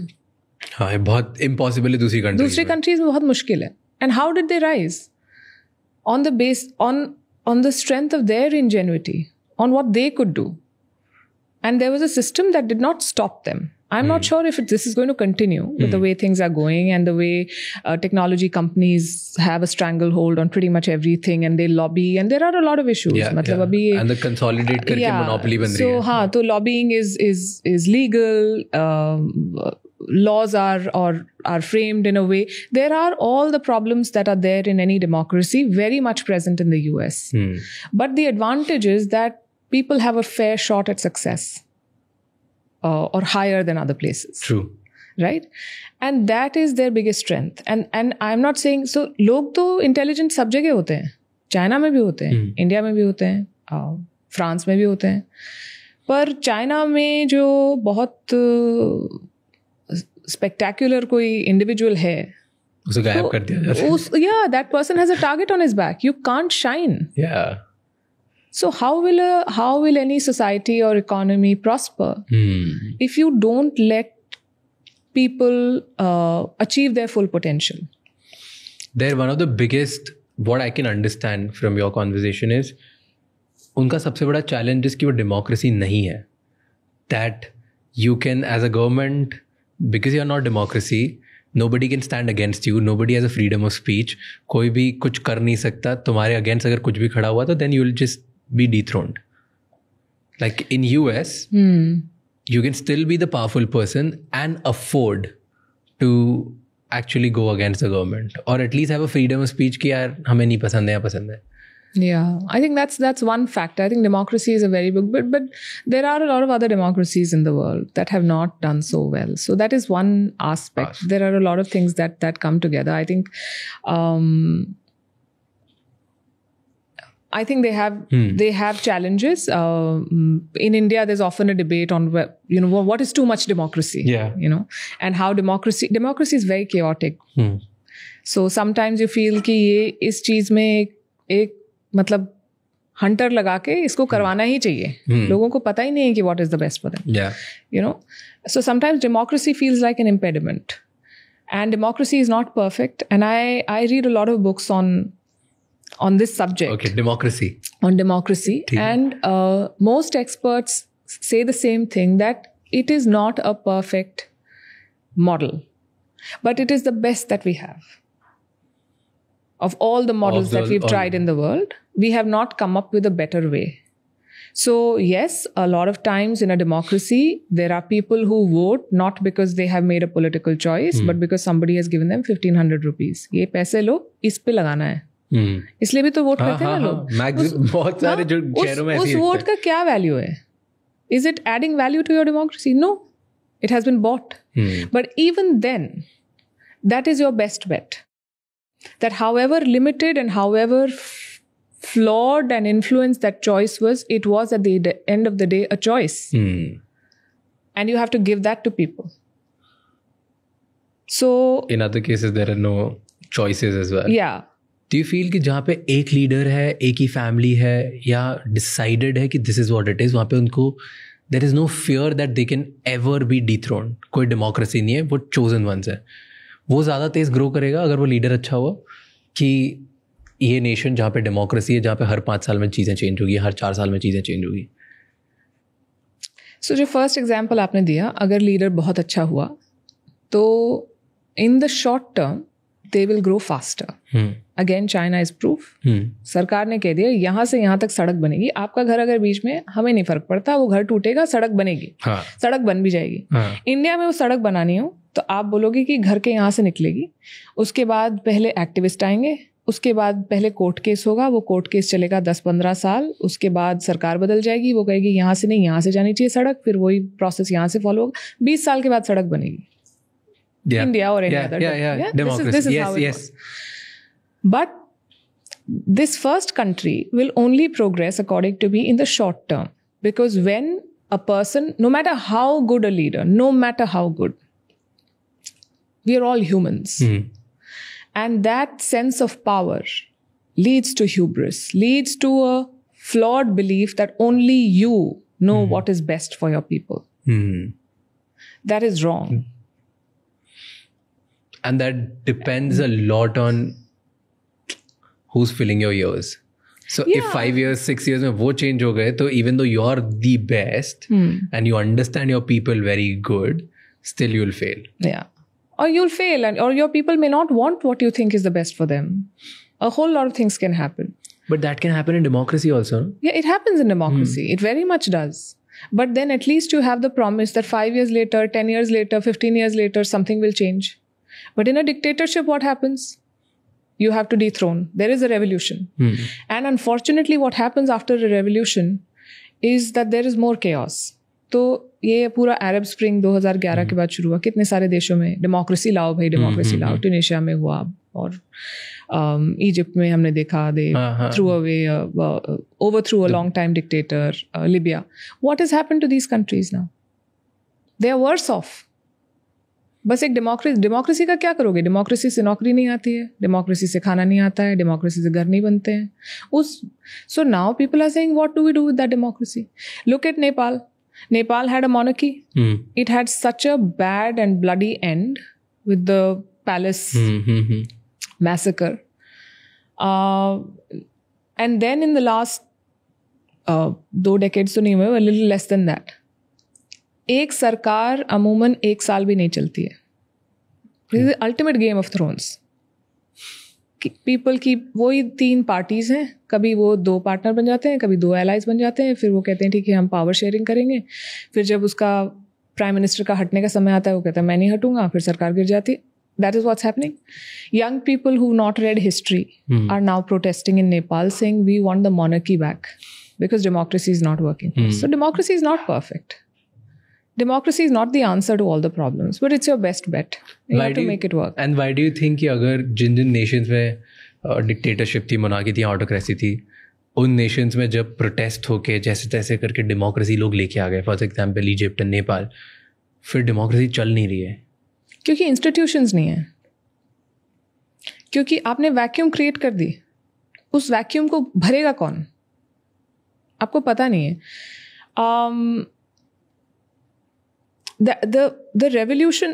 हाँ, ये बहुत impossible है दूसरी countries में बहुत मुश्किल है. And how did they rise? On the strength of their ingenuity, on what they could do. And there was a system that did not stop them. I'm not sure if this is going to continue with the way things are going and the way technology companies have a stranglehold on pretty much everything, and they lobby, and there are a lot of issues. And the consolidate करके monopoly बन रही है. So हाँ, तो lobbying is legal. Laws are framed in a way. There are all the problems that are there in any democracy, very much present in the US. But the advantage is that people have a fair shot at success, or higher than other places. True. Right? And that is their biggest strength. And I'm not saying, so लोग तो intelligent सब जगह होते हैं. China में भी होते हैं, इंडिया में भी होते हैं, फ्रांस में भी होते हैं. पर चाइना में जो बहुत spectacular कोई individual है, उसे गायब कर दिया जाता है. Yeah, that person has a target on his back. You can't shine. Yeah. So how will any society or economy prosper if you don't let people achieve their full potential? They're one of the biggest, what I can understand from your conversation is, उनका सबसे बड़ा challenge is कि वो democracy नहीं है. That you can, as a government, because you are not democracy, nobody can stand against you, nobody has a freedom of speech, कोई भी कुछ कर नहीं सकता तुम्हारे against. अगर कुछ भी खड़ा हुआ तो then you will just be dethroned. Like in US, you can still be the powerful person and afford to actually go against the government, or at least have a freedom of speech कि यार हमें नहीं पसंद है या पसंद है. Yeah, I think that's one factor. I think democracy is a very big, but there are a lot of other democracies in the world that have not done so well. So that is one aspect. There are a lot of things that come together. I think they have challenges. In India, there's often a debate on what is too much democracy. Yeah. And how democracy is very chaotic. So sometimes you feel कि ये इस चीज में एक मतलब Hunter लगा के इसको करवाना ही चाहिए. लोगों को पता ही नहीं है कि what is the best for them. Yeah. So sometimes democracy feels like an impediment, and democracy is not perfect. And I read a lot of books on this subject. Okay, democracy. On democracy, and most experts say the same thing, that it is not a perfect model, but it is the best that we have. Of all the models that we've tried in the world, we have not come up with a better way. So yes, a lot of times in a democracy, there are people who vote not because they have made a political choice, but because somebody has given them 1,500 rupees. ये पैसे लो, इस पे लगाना है. इसलिए भी तो vote करते हैं ना लोग. बहुत सारे जो शहरों में उस वोट का क्या वैल्यू है? Is it adding value to your democracy? No. It has been bought. But even then, that is your best bet. That however limited and however flawed and influenced that choice was, it was at the end of the day a choice. And you have to give that to people. So in other cases, there are no choices as well. Yeah. Do you feel कि जहाँ पे एक leader है, एक ही family है, या decided है कि this is what it is, वहाँ पे उनको there is no fear that they can ever be dethroned? कोई डेमोक्रेसी नहीं है, वो चोजन वंस है. वो ज़्यादा तेज ग्रो करेगा अगर वो लीडर अच्छा हुआ, कि ये नेशन जहाँ पे डेमोक्रेसी है, जहाँ पे हर 5 साल में चीज़ें चेंज होगी, हर 4 साल में चीज़ें चेंज होगी. सो जो फर्स्ट एग्जाम्पल आपने दिया, अगर लीडर बहुत अच्छा हुआ तो in the short term they will grow faster. Again, China is proof. सरकार ने कह दिया यहाँ से यहाँ तक सड़क बनेगी. आपका घर अगर बीच में, हमें नहीं फर्क पड़ता, वो घर टूटेगा, सड़क बनेगी. सड़क बन भी जाएगी. इंडिया में वो सड़क बनानी हो तो आप बोलोगे कि घर के यहाँ से निकलेगी, उसके बाद पहले एक्टिविस्ट आएंगे, उसके बाद पहले कोर्ट केस होगा, वो कोर्ट केस चलेगा 10-15 साल, उसके बाद सरकार बदल जाएगी, वो कहेगी यहाँ से नहीं, यहाँ से जानी चाहिए सड़क, फिर वही प्रोसेस यहाँ से फॉलो होगा, 20 साल के बाद सड़क बनेगी. India or any other. Democracy. This is how it works. But this first country will only progress according to me in the short term. Because when a person, no matter how good a leader, no matter how good, we are all humans. And that sense of power leads to hubris, leads to a flawed belief that only you know what is best for your people. That is wrong. And that depends a lot on who's filling your ears. So if 5 years, 6 years में वो change हो गए, तो even though you're the best and you understand your people very good, still you'll fail. Yeah. Or you'll fail, or your people may not want what you think is the best for them. A whole lot of things can happen. But that can happen in democracy also, no? Yeah, it happens in democracy. It very much does. But then at least you have the promise that 5 years later, 10 years later, 15 years later, something will change. But in a dictatorship, what happens? You have to dethrone. There is a revolution. And unfortunately, what happens after a revolution is that there is more chaos. तो ये पूरा अरब spring 2011 के बाद शुरू हुआ. कितने सारे देशों में डेमोक्रेसी लाओ भाई, डेमोक्रेसी लाओ. ट्यूनीशिया में हुआ, और इजिप्ट में हमने देखा, they threw away, overthrew a long time dictator. Libya. What has happened to these countries now? They are worse off. बस एक डेमोक्रेसी का क्या करोगे? डेमोक्रेसी से नौकरी नहीं आती है, डेमोक्रेसी से खाना नहीं आता है, डेमोक्रेसी से घर नहीं बनते हैं. So now people are saying what do we do with that democracy? Look at Nepal. Nepal had a monarchy. It had such a bad and bloody end with the palace massacre. And then in the last 2 decades तो नहीं हुए, a little less than that. एक सरकार अमूमन 1 साल भी नहीं चलती है. This is the ultimate game of thrones. People की वही 3 पार्टीज हैं, कभी वो 2 पार्टनर बन जाते हैं, कभी 2 एलाइज बन जाते हैं, फिर वो कहते हैं ठीक है हम पावर शेयरिंग करेंगे, फिर जब उसका प्राइम मिनिस्टर का हटने का समय आता है वो कहता है मैं नहीं हटूंगा, फिर सरकार गिर जाती है. That is what's happening. Young people who not read history are now protesting in Nepal saying we want the monarchy back because democracy is not working. So democracy is not perfect. Democracy is not the answer to all the problems, but it's your best bet. You have to make it work. And why do you think कि अगर जिन nations में dictatorship थी, monarchy थी, autocracy थी, उन nations में जब protest होके जैसे तैसे करके democracy लोग लेके आ गए, for example Egypt and Nepal, फिर democracy चल नहीं रही है? क्योंकि institutions नहीं है. क्योंकि आपने vacuum create कर दी. उस vacuum को भरेगा कौन? आपको पता नहीं है. The revolution,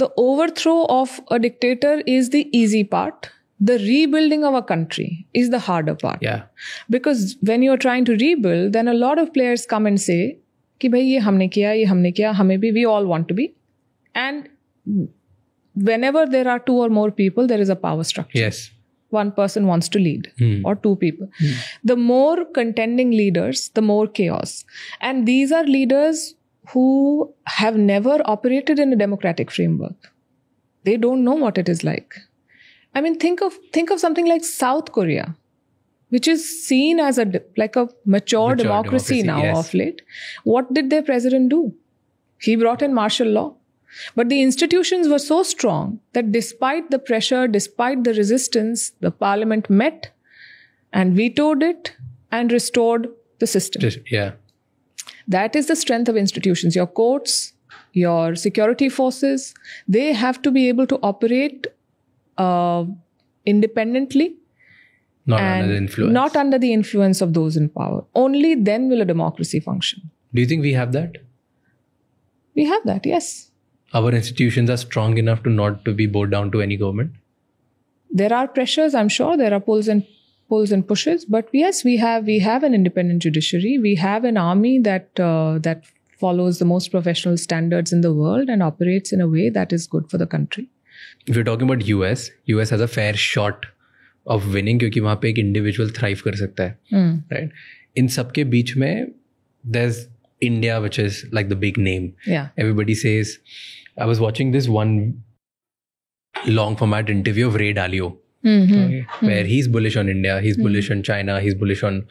the overthrow of a dictator is the easy part. The rebuilding of a country is the harder part. Yeah. Because when you're trying to rebuild, then a lot of players come and say, कि भाई ये हमने किया, हमें भी, we all want to be. And whenever there are two or more people, there is a power structure. Yes. One person wants to lead or two people. The more contending leaders, the more chaos. And these are leaders who have never operated in a democratic framework. They don't know what it is like. I mean, think of something like South Korea, which is seen as like a mature democracy now, yes, of late. What did their president do? He brought in martial law. But the institutions were so strong that despite the pressure, despite the resistance, the parliament met and vetoed it and restored the system. Yeah. That is the strength of institutions. Your courts, your security forces, they have to be able to operate independently. Not under the influence. Not under the influence of those in power. Only then will a democracy function. Do you think we have that? We have that, yes. Our institutions are strong enough to not to be bowed down to any government? There are pressures, I'm sure. There are pulls and pushes. But yes, we have an independent judiciary. We have an army that follows the most professional standards in the world and operates in a way that is good for the country. If you're talking about US has a fair shot of winning क्योंकि वहाँ पे एक individual thrive कर सकता है, right? इन सब के बीच में there's India, which is like the big name. Yeah. Everybody says. I was watching this one long format interview of Ray Dalio, where he's bullish on India, he's bullish on China, he's bullish on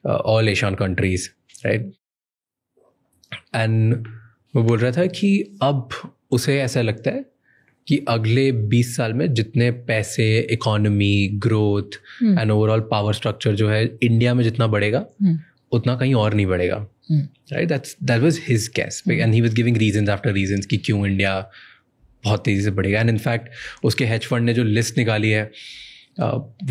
all Asian countries, right? And वो बोल रहा था कि अब उसे ऐसा लगता है कि अगले 20 साल में जितने पैसे, economy, growth and overall power structure जो है इंडिया में जितना बढ़ेगा उतना कहीं और नहीं बढ़ेगा. Right, that was his guess, and he was giving reasons after reasons कि क्यों इंडिया बहुत तेजी से बढ़ेगा. And in fact, उसके hedge fund ने जो list निकाली है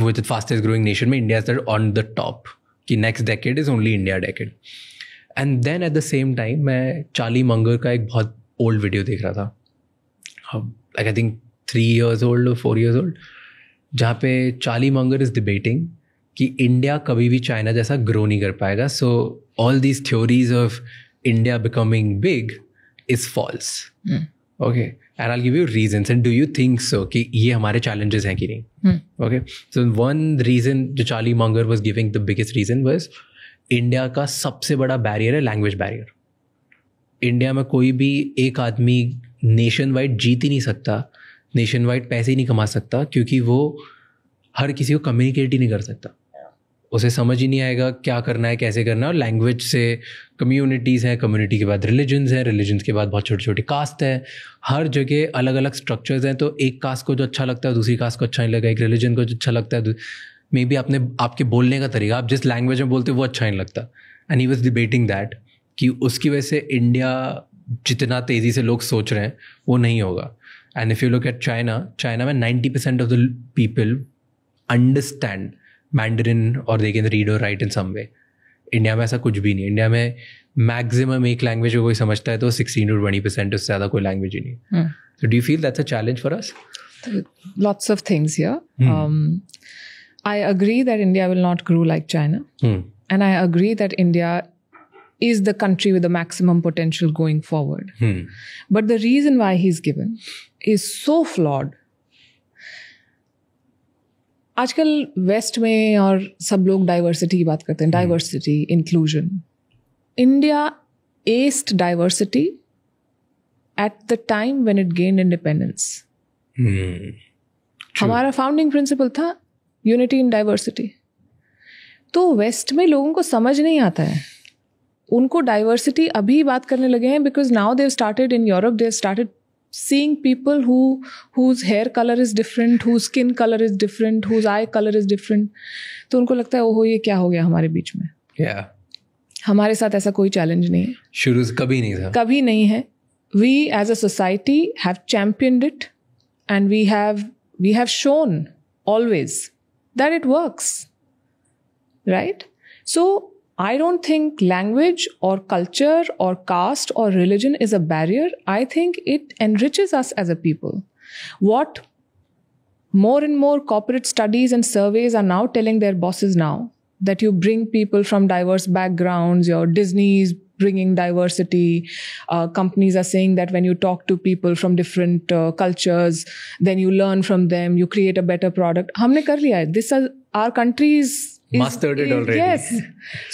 with the fastest growing nation में India is on the top कि next decade is only India decade. And then at the same time मैं चार्ली मंगर का एक बहुत old video देख रहा था, like I think 3 years old or 4 years old, जहाँ पे चार्ली मंगर is debating कि इंडिया कभी भी चाइना जैसा ग्रो नहीं कर पाएगा. So all these theories of India becoming big is false. Okay, and I give you reasons and do you think so कि ये हमारे चैलेंजेस हैं कि नहीं? ओके, सो वन रीजन जो Charlie Munger was giving, the biggest reason was India का सबसे बड़ा बैरियर है लैंग्वेज बैरियर. इंडिया में कोई भी एक आदमी नेशन वाइड जीत ही नहीं सकता, नेशन वाइड पैसे ही नहीं कमा सकता क्योंकि वो हर किसी को कम्युनिकेट ही नहीं कर सकता. उसे समझ ही नहीं आएगा क्या करना है, कैसे करना है. और लैंग्वेज से कम्युनिटीज़ हैं, कम्युनिटी के बाद रिलीजन्स हैं, रिलीजन्स के बाद बहुत छोटी छोटी कास्ट है. हर जगह अलग अलग स्ट्रक्चर्स हैं. तो एक कास्ट को जो अच्छा लगता है दूसरी कास्ट को अच्छा नहीं लगेगा, एक रिलीजन को जो अच्छा लगता है मे बी आपके बोलने का तरीका, आप जिस लैंग्वेज में बोलते हो वो अच्छा नहीं लगता. And he was debating that कि उसकी वजह से इंडिया जितना तेज़ी से लोग सोच रहे हैं वो नहीं होगा. And if you look at China में 90% of the people understand Mandarin or they can read or write in some way. India में ऐसा कुछ भी नहीं. इंडिया में मैक्सिमम एक लैंग्वेज को कोई समझता है तो 16 to 20%, उससे ज़्यादा कोई लैंग्वेज ही नहीं. So do you feel that's a challenge for us? Lots of things here. I agree that India will not grow like China. And I agree that India is the country with the maximum potential going forward. But the reason why he's given is so flawed. आजकल west में और सब लोग diversity की बात करते हैं, diversity, inclusion. India espoused diversity at the time when it gained independence. हमारा फाउंडिंग प्रिंसिपल था यूनिटी इन डाइवर्सिटी. तो वेस्ट में लोगों को समझ नहीं आता है, उनको डाइवर्सिटी अभी बात करने लगे हैं because now they started in Europe, they started seeing people whose hair color is different, whose skin color is different, whose eye color is different. तो उनको लगता है ओहो ये क्या हो गया हमारे बीच में. हमारे साथ ऐसा कोई चैलेंज नहीं है, शुरू से कभी नहीं था, कभी नहीं है. We as a society have championed it and we have shown always that it works, right? So I don't think language or culture or caste or religion is a barrier. I think it enriches us as a people. What more and more corporate studies and surveys are now telling their bosses now, that you bring people from diverse backgrounds, your Disneys, bringing diversity. Companies are saying that when you talk to people from different cultures, then you learn from them, you create a better product. हमने कर लिया है. This is our country's mastered it already. Yes.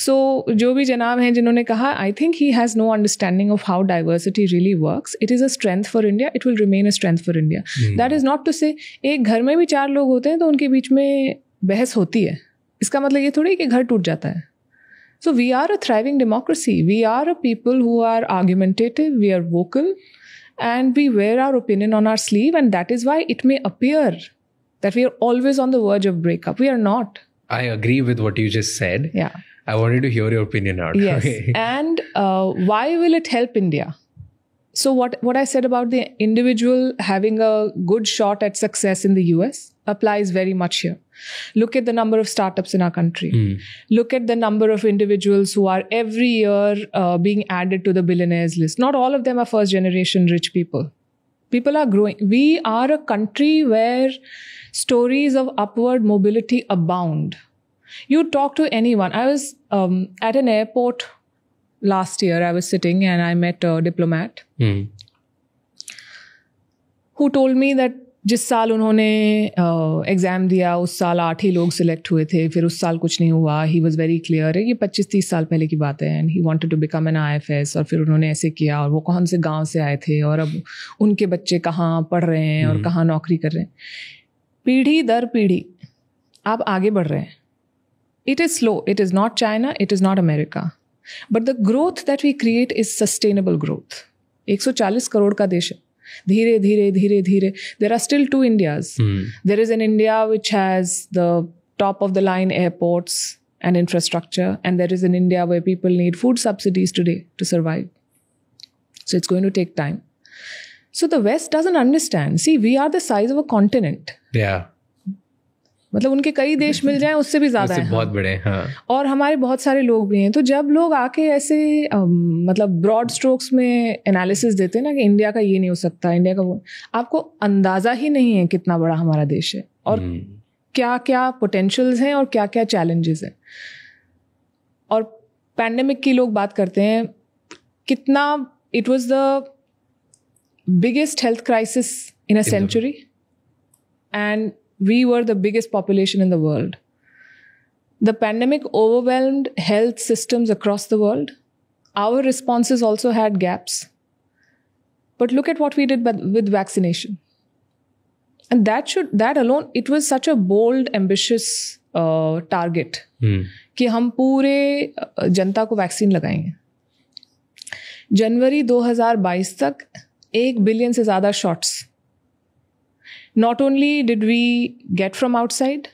So जो भी जनाब हैं जिन्होंने कहा, I think he has no understanding of how diversity really works. It is a strength for India. It will remain a strength for India. That is not to say एक घर में भी 4 लोग होते हैं तो उनके बीच में बहस होती है. इसका मतलब ये थोड़ी कि घर टूट जाता है. So we are a thriving democracy. We are a people who are argumentative, we are vocal, and we wear our opinion on our sleeve, and that is why it may appear that we are always on the verge of breakup. We are not. I agree with what you just said. Yeah. I wanted to hear your opinion out. Yes. Okay. And why will it help India? So what I said about the individual having a good shot at success in the US applies very much here. Look at the number of startups in our country. Look at the number of individuals who are every year being added to the billionaires list. Not all of them are first generation rich people. People are growing. We are a country where stories of upward mobility abound. You talk to anyone. I was at an airport last year. I was sitting and I met a diplomat who told me that जिस साल उन्होंने exam दिया उस साल 8 ही लोग select हुए थे, फिर उस साल कुछ नहीं हुआ. ही वॉज वेरी क्लियर है, ये 25-30 साल पहले की बात है. And he wanted to become an IFS और फिर उन्होंने ऐसे किया और वो कौन से गांव से आए थे और अब उनके बच्चे कहाँ पढ़ रहे हैं और कहाँ नौकरी कर रहे हैं. पीढ़ी दर पीढ़ी आप आगे बढ़ रहे हैं. It is slow, it is not China, it is not America, but the growth that we create is sustainable growth. 140 crore का देश है. धीरे धीरे धीरे धीरे there are still 2 Indias. There is an India which has the top of the line airports and infrastructure, and there is an India where people need food subsidies today to survive. So it's going to take time. So the West doesn't understand. See, we are the size of a continent. Yeah. मतलब उनके कई देश मिल जाएं उससे भी ज़्यादा है. बहुत बड़े. हाँ. और हमारे बहुत सारे लोग भी हैं. तो जब लोग आके ऐसे मतलब ब्रॉड स्ट्रोक्स में एनालिसिस देते हैं ना कि इंडिया का ये नहीं हो सकता, इंडिया का वो, आपको अंदाज़ा ही नहीं है कितना बड़ा हमारा देश है और क्या क्या पोटेंशियल्स हैं और क्या क्या चैलेंजेस हैं. और पैंडेमिक की लोग बात करते हैं कितना it was the biggest health crisis in a century and we were the biggest population in the world. The pandemic overwhelmed health systems across the world. Our responses also had gaps. But look at what we did with vaccination. And that alone, it was such a bold, ambitious target कि हम पूरे जनता को vaccine लगाएंगे. जनवरी 2022 तक 1 billion से ज़्यादा shots. Not only did we get from outside,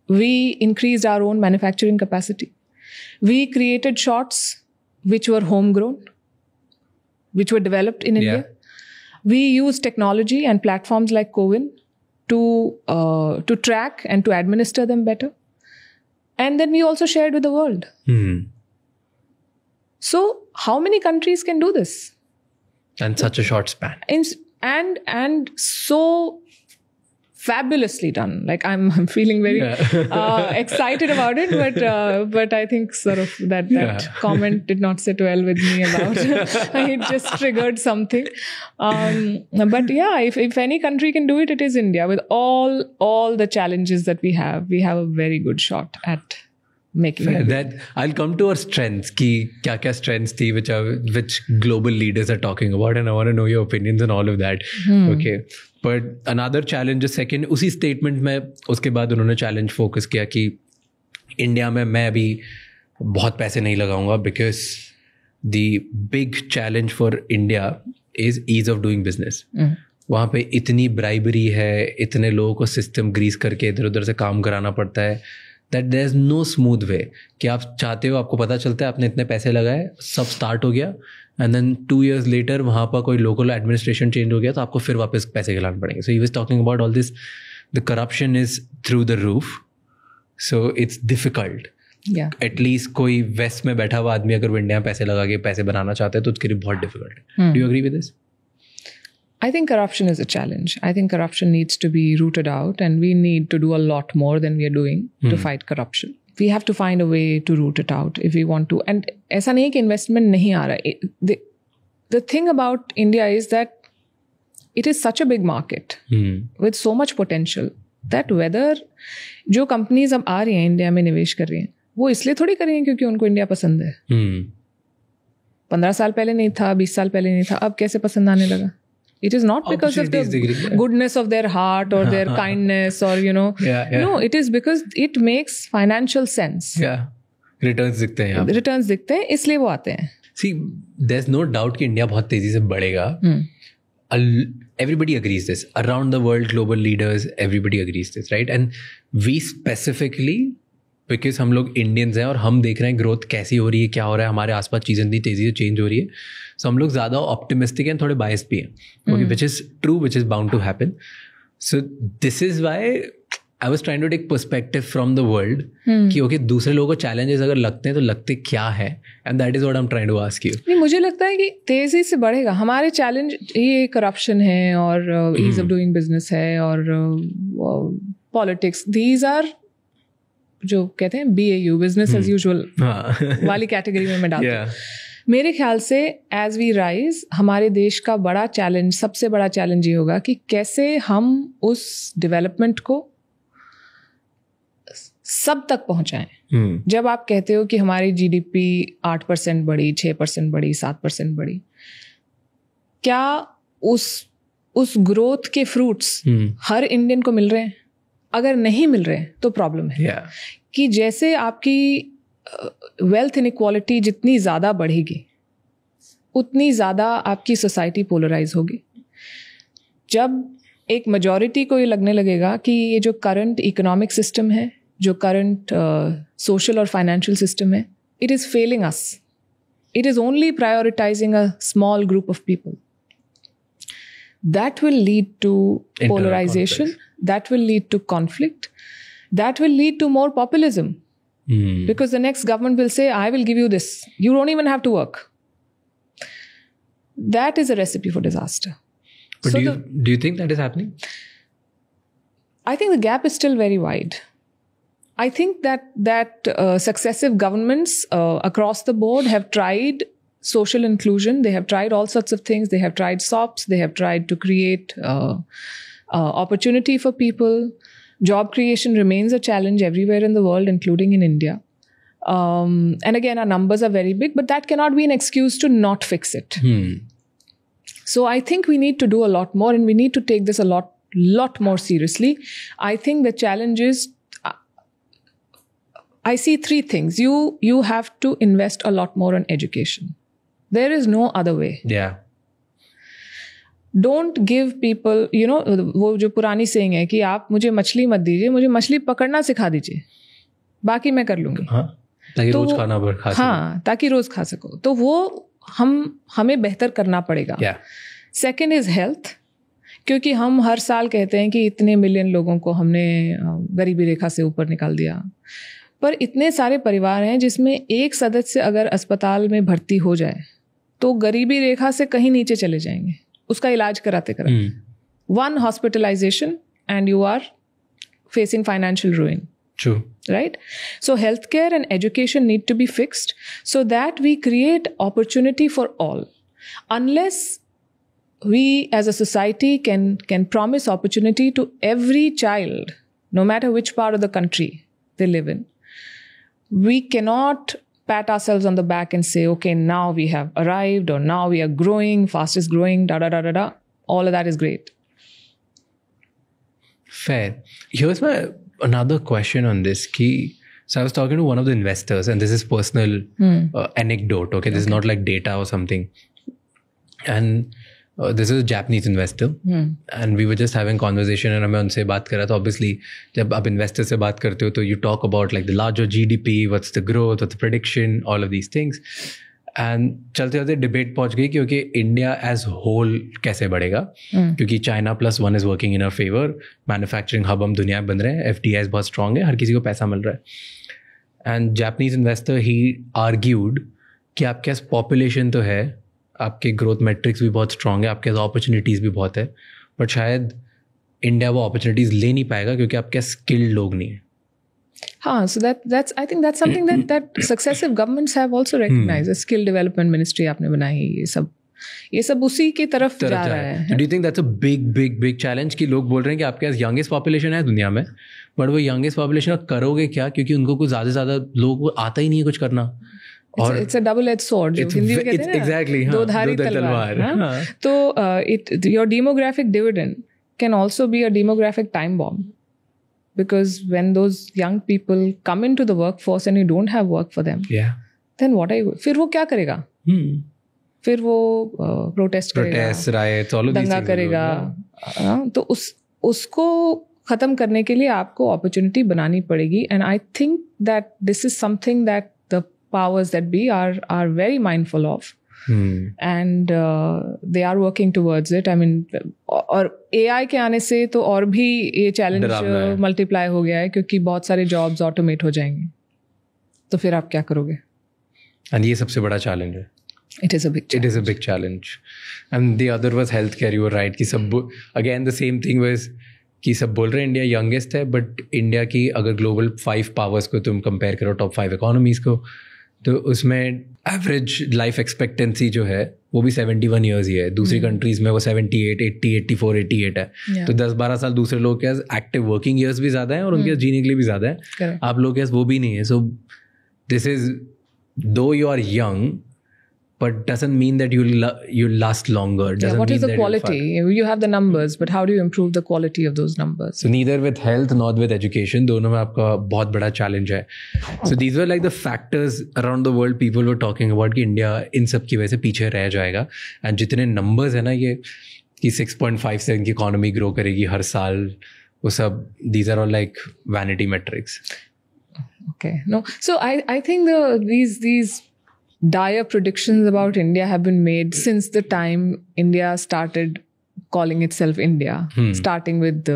we increased our own manufacturing capacity. We created shots which were homegrown, which were developed in India. We used technology and platforms like CoWIN to track and to administer them better. And then we also shared with the world. So how many countries can do this? In such a short span. And so fabulously done. Like I'm feeling very excited about it, but I think sort of that comment did not sit well with me about it just triggered something. But yeah, if any country can do it, it is India. With all the challenges that we have a very good shot at making it. That I'll come to our strengths. Ki kya strengths thi which global leaders are talking about, and I want to know your opinions on all of that. Okay, but another challenge is second. उसी statement में उसके बाद उन्होंने challenge focus किया कि India में मैं अभी बहुत पैसे नहीं लगाऊंगा because the big challenge for India is ease of doing business. वहाँ पे इतनी bribery है, इतने लोगों को system grease करके इधर उधर से काम कराना पड़ता है. That there is no smooth way कि आप चाहते हो, आपको पता चलता है आपने इतने पैसे लगाए, सब स्टार्ट हो गया, एंड देन 2 years later वहाँ पर कोई लोकल एडमिनिस्ट्रेशन चेंज हो गया तो आपको फिर वापस पैसे खिलाने पड़ेंगे. So he was talking about all this. The corruption is through the roof, so it's difficult. At least कोई वेस्ट में बैठा हुआ आदमी अगर वो इंडिया में पैसे लगा के पैसे बनाना चाहता है तो उसके लिए बहुत डिफिकल्ट है. Do you agree with this? I think corruption is a challenge. I think corruption needs to be rooted out, and we need to do a lot more than we are doing to fight corruption. we have to find a way to root it out if we want to. And ऐसा नहीं है कि investment नहीं आ रहा है. The thing about India is that it is such a big market with so much potential that whether जो companies अब आ रही हैं इंडिया में निवेश कर रही हैं वो इसलिए थोड़ी कर रही हैं क्योंकि उनको इंडिया पसंद है. 15 साल पहले नहीं था, 20 साल पहले नहीं था, अब कैसे पसंद आने लगा? It is not because of the goodness of their heart or their kindness or, you know. No, it is because it makes financial sense. Yeah. Returns दिखते हैं यहाँ. Returns दिखते हैं, इसलिए वो आते हैं. See, there's no doubt कि इंडिया बहुत तेजी से बढ़ेगा. Everybody agrees this. Around the world, global leaders, everybody agrees this, right? And we specifically, because हम लोग इंडियंस हैं और हम देख रहे हैं ग्रोथ कैसी हो रही है, क्या हो रहा है, हमारे आसपास चीज़ें इतनी तेज़ी से चेंज हो रही है, सो हम लोग ज़्यादा ऑप्टिमिस्टिक हैं, थोड़े बायस्ड भी हैं, which is true, which is bound to happen. So this is why I was trying to take perspective from the world कि ओके दूसरे लोगों को चैलेंजेस अगर लगते हैं तो लगते क्या है, and that is what I am trying to ask you. नहीं, मुझे लगता है कि तेजी से बढ़ेगा. हमारे चैलेंज ये करप्शन है और ईज ऑफ डूइंग बिजनेस है और पॉलिटिक्स, दीज आर जो कहते हैं BAU, बिजनेस एज यूजुअल वाली कैटेगरी में मैं डालती हूँ. मेरे ख्याल से एज वी राइज हमारे देश का बड़ा चैलेंज, सबसे बड़ा चैलेंज ये होगा कि कैसे हम उस डेवलपमेंट को सब तक पहुंचाएं. जब आप कहते हो कि हमारी GDP 8% बढ़ी, 6% बढ़ी, 7% बढ़ी, क्या उस ग्रोथ के फ्रूट्स हर इंडियन को मिल रहे हैं? अगर नहीं मिल रहे हैं तो प्रॉब्लम है. कि जैसे आपकी वेल्थ इनइक्वालिटी जितनी ज़्यादा बढ़ेगी उतनी ज़्यादा आपकी सोसाइटी पोलराइज होगी. जब एक मेजॉरिटी को ये लगने लगेगा कि ये जो करंट इकोनॉमिक सिस्टम है, जो करंट सोशल और फाइनेंशियल सिस्टम है, it is failing us, it is only prioritising a small group of people, that will lead to polarization, that will lead to conflict, that will lead to more populism. Because the next government will say, I will give you this, you don't even have to work. That is a recipe for disaster. But so do you think that is happening? I think the gap is still very wide. I think that successive governments across the board have tried social inclusion. They have tried all sorts of things. They have tried SOPs. They have tried to create opportunity for people. Job creation remains a challenge everywhere in the world, including in India. And again, our numbers are very big, but that cannot be an excuse to not fix it. So I think we need to do a lot more, and we need to take this a lot more seriously. I think the challenge is, I see three things. You have to invest a lot more on education. There is no other way. Yeah. Don't give people, you know, वो जो पुरानी saying है कि आप मुझे मछली मत दीजिए, मुझे मछली पकड़ना सिखा दीजिए, बाकी मैं कर लूँगी. हाँ, ताकि रोज खाना पर खा सको. हाँ, ताकि रोज खा सको. तो वो हमें बेहतर करना पड़ेगा. Yeah. Second is health, क्योंकि हम हर साल कहते हैं कि इतने मिलियन लोगों को हमने गरीबी रेखा से ऊपर निकाल दिया, पर इतने सारे परिवार हैं जिसमें एक सदस्य अगर अस्पताल में भर्ती हो जाए तो गरीबी रेखा से कहीं नीचे चले जाएंगे उसका इलाज कराते कराते. One hospitalization and you are facing financial ruin. True. Right? So healthcare and education need to be fixed so that we create opportunity for all. Unless we as a society can promise opportunity to every child, no matter which part of the country they live in, we cannot pat ourselves on the back and say, okay, now we have arrived, or now we are growing, fastest growing, da-da-da-da-da. All of that is great. Fair. Here's another question on this. So I was talking to one of the investors, and this is personal anecdote, okay? This is not like data or something. And this is a Japanese investor, and we were just having conversation, and मैं उनसे बात कर रहा था. Obviously, जब आप investor से बात करते हो, तो you talk about like the larger GDP, what's the growth, what's the prediction, all of these things. And चलते चलते debate पहुंच गई क्योंकि India as whole कैसे बढ़ेगा, क्योंकि China +1 is working in our favor, manufacturing hub हम दुनिया में बन रहे हैं, FDI बहुत strong है, हर किसी को पैसा मिल रहा है. And Japanese investor, he argued कि आपके पास population तो है, आपके ग्रोथ मैट्रिक्स भी बहुत स्ट्रांग है, आपके पास अपॉर्चुनिटीज़ भी बहुत है, बट शायद इंडिया वो अपॉर्चुनिटीज़ ले नहीं पाएगा क्योंकि आपके स्किल्ड लोग नहीं है. हाँ, so that's I think that's something that successive governments have also recognized. The skill development ministry आपने बनाई, ये सब उसी की तरफ जा रहा है. Do you think that's a big challenge कि लोग बोल रहे हैं कि आपके पास youngest population है दुनिया में, but वो youngest population का करोगे क्या, क्योंकि उनको कुछ ज़्यादा लोगों को आता ही नहीं है कुछ करना. और it's a double-edged sword. जो हिंदी में कहते हैं ना, exactly, दो धारी तलवार. तो your demographic dividend can also be a demographic time bomb. Because when those young people come into the workforce and you don't have work for them, then what are you? फिर वो क्या करेगा? फिर वो protest करेगा, riots, all of these दंगा करेगा. तो उसको खत्म करने के लिए आपको opportunity बनानी पड़ेगी. And I think that this is something that the powers that be are very mindful of. And they are working towards it. I mean, और AI के आने से तो और भी ये चैलेंज मल्टीप्लाई हो गया है, क्योंकि बहुत सारे जॉब्स ऑटोमेट हो जाएंगे. तो फिर आप क्या करोगे? And ये सबसे बड़ा चैलेंज है. It is a big challenge. And the other was healthcare. You were right कि सब again the same thing was कि सब बोल रहे हैं इंडिया यंगेस्ट है, बट इंडिया की अगर ग्लोबल 5 पावर्स को तुम कंपेयर करो, टॉप 5 इकोनॉमीज को, तो उसमें एवरेज लाइफ एक्सपेक्टेंसी जो है वो भी 71 ईयर्स ही है. दूसरी कंट्रीज में वो 78, 80, 84, 88 है. तो 10-12 साल दूसरे लोग के पास एक्टिव वर्किंग ईयर्स भी ज़्यादा है और उनके पास जीने के लिए भी ज़्यादा है. आप लोग के पास वो भी नहीं है. So this is though you are young, but doesn't mean that you'll last longer. What is the quality? You have the numbers, but how do you improve the quality of those numbers? So neither with health nor with education, दोनों में आपका बहुत बड़ा challenge है. So these were like the factors around the world people were talking about कि India इन सब की वजह से पीछे रह जाएगा. And जितने numbers है ना ये कि 6.5 से इनकी economy grow करेगी हर साल, वो सब these are all like vanity metrics. Okay. No. So I think these dire predictions about India have been made since the time India started calling itself India, starting with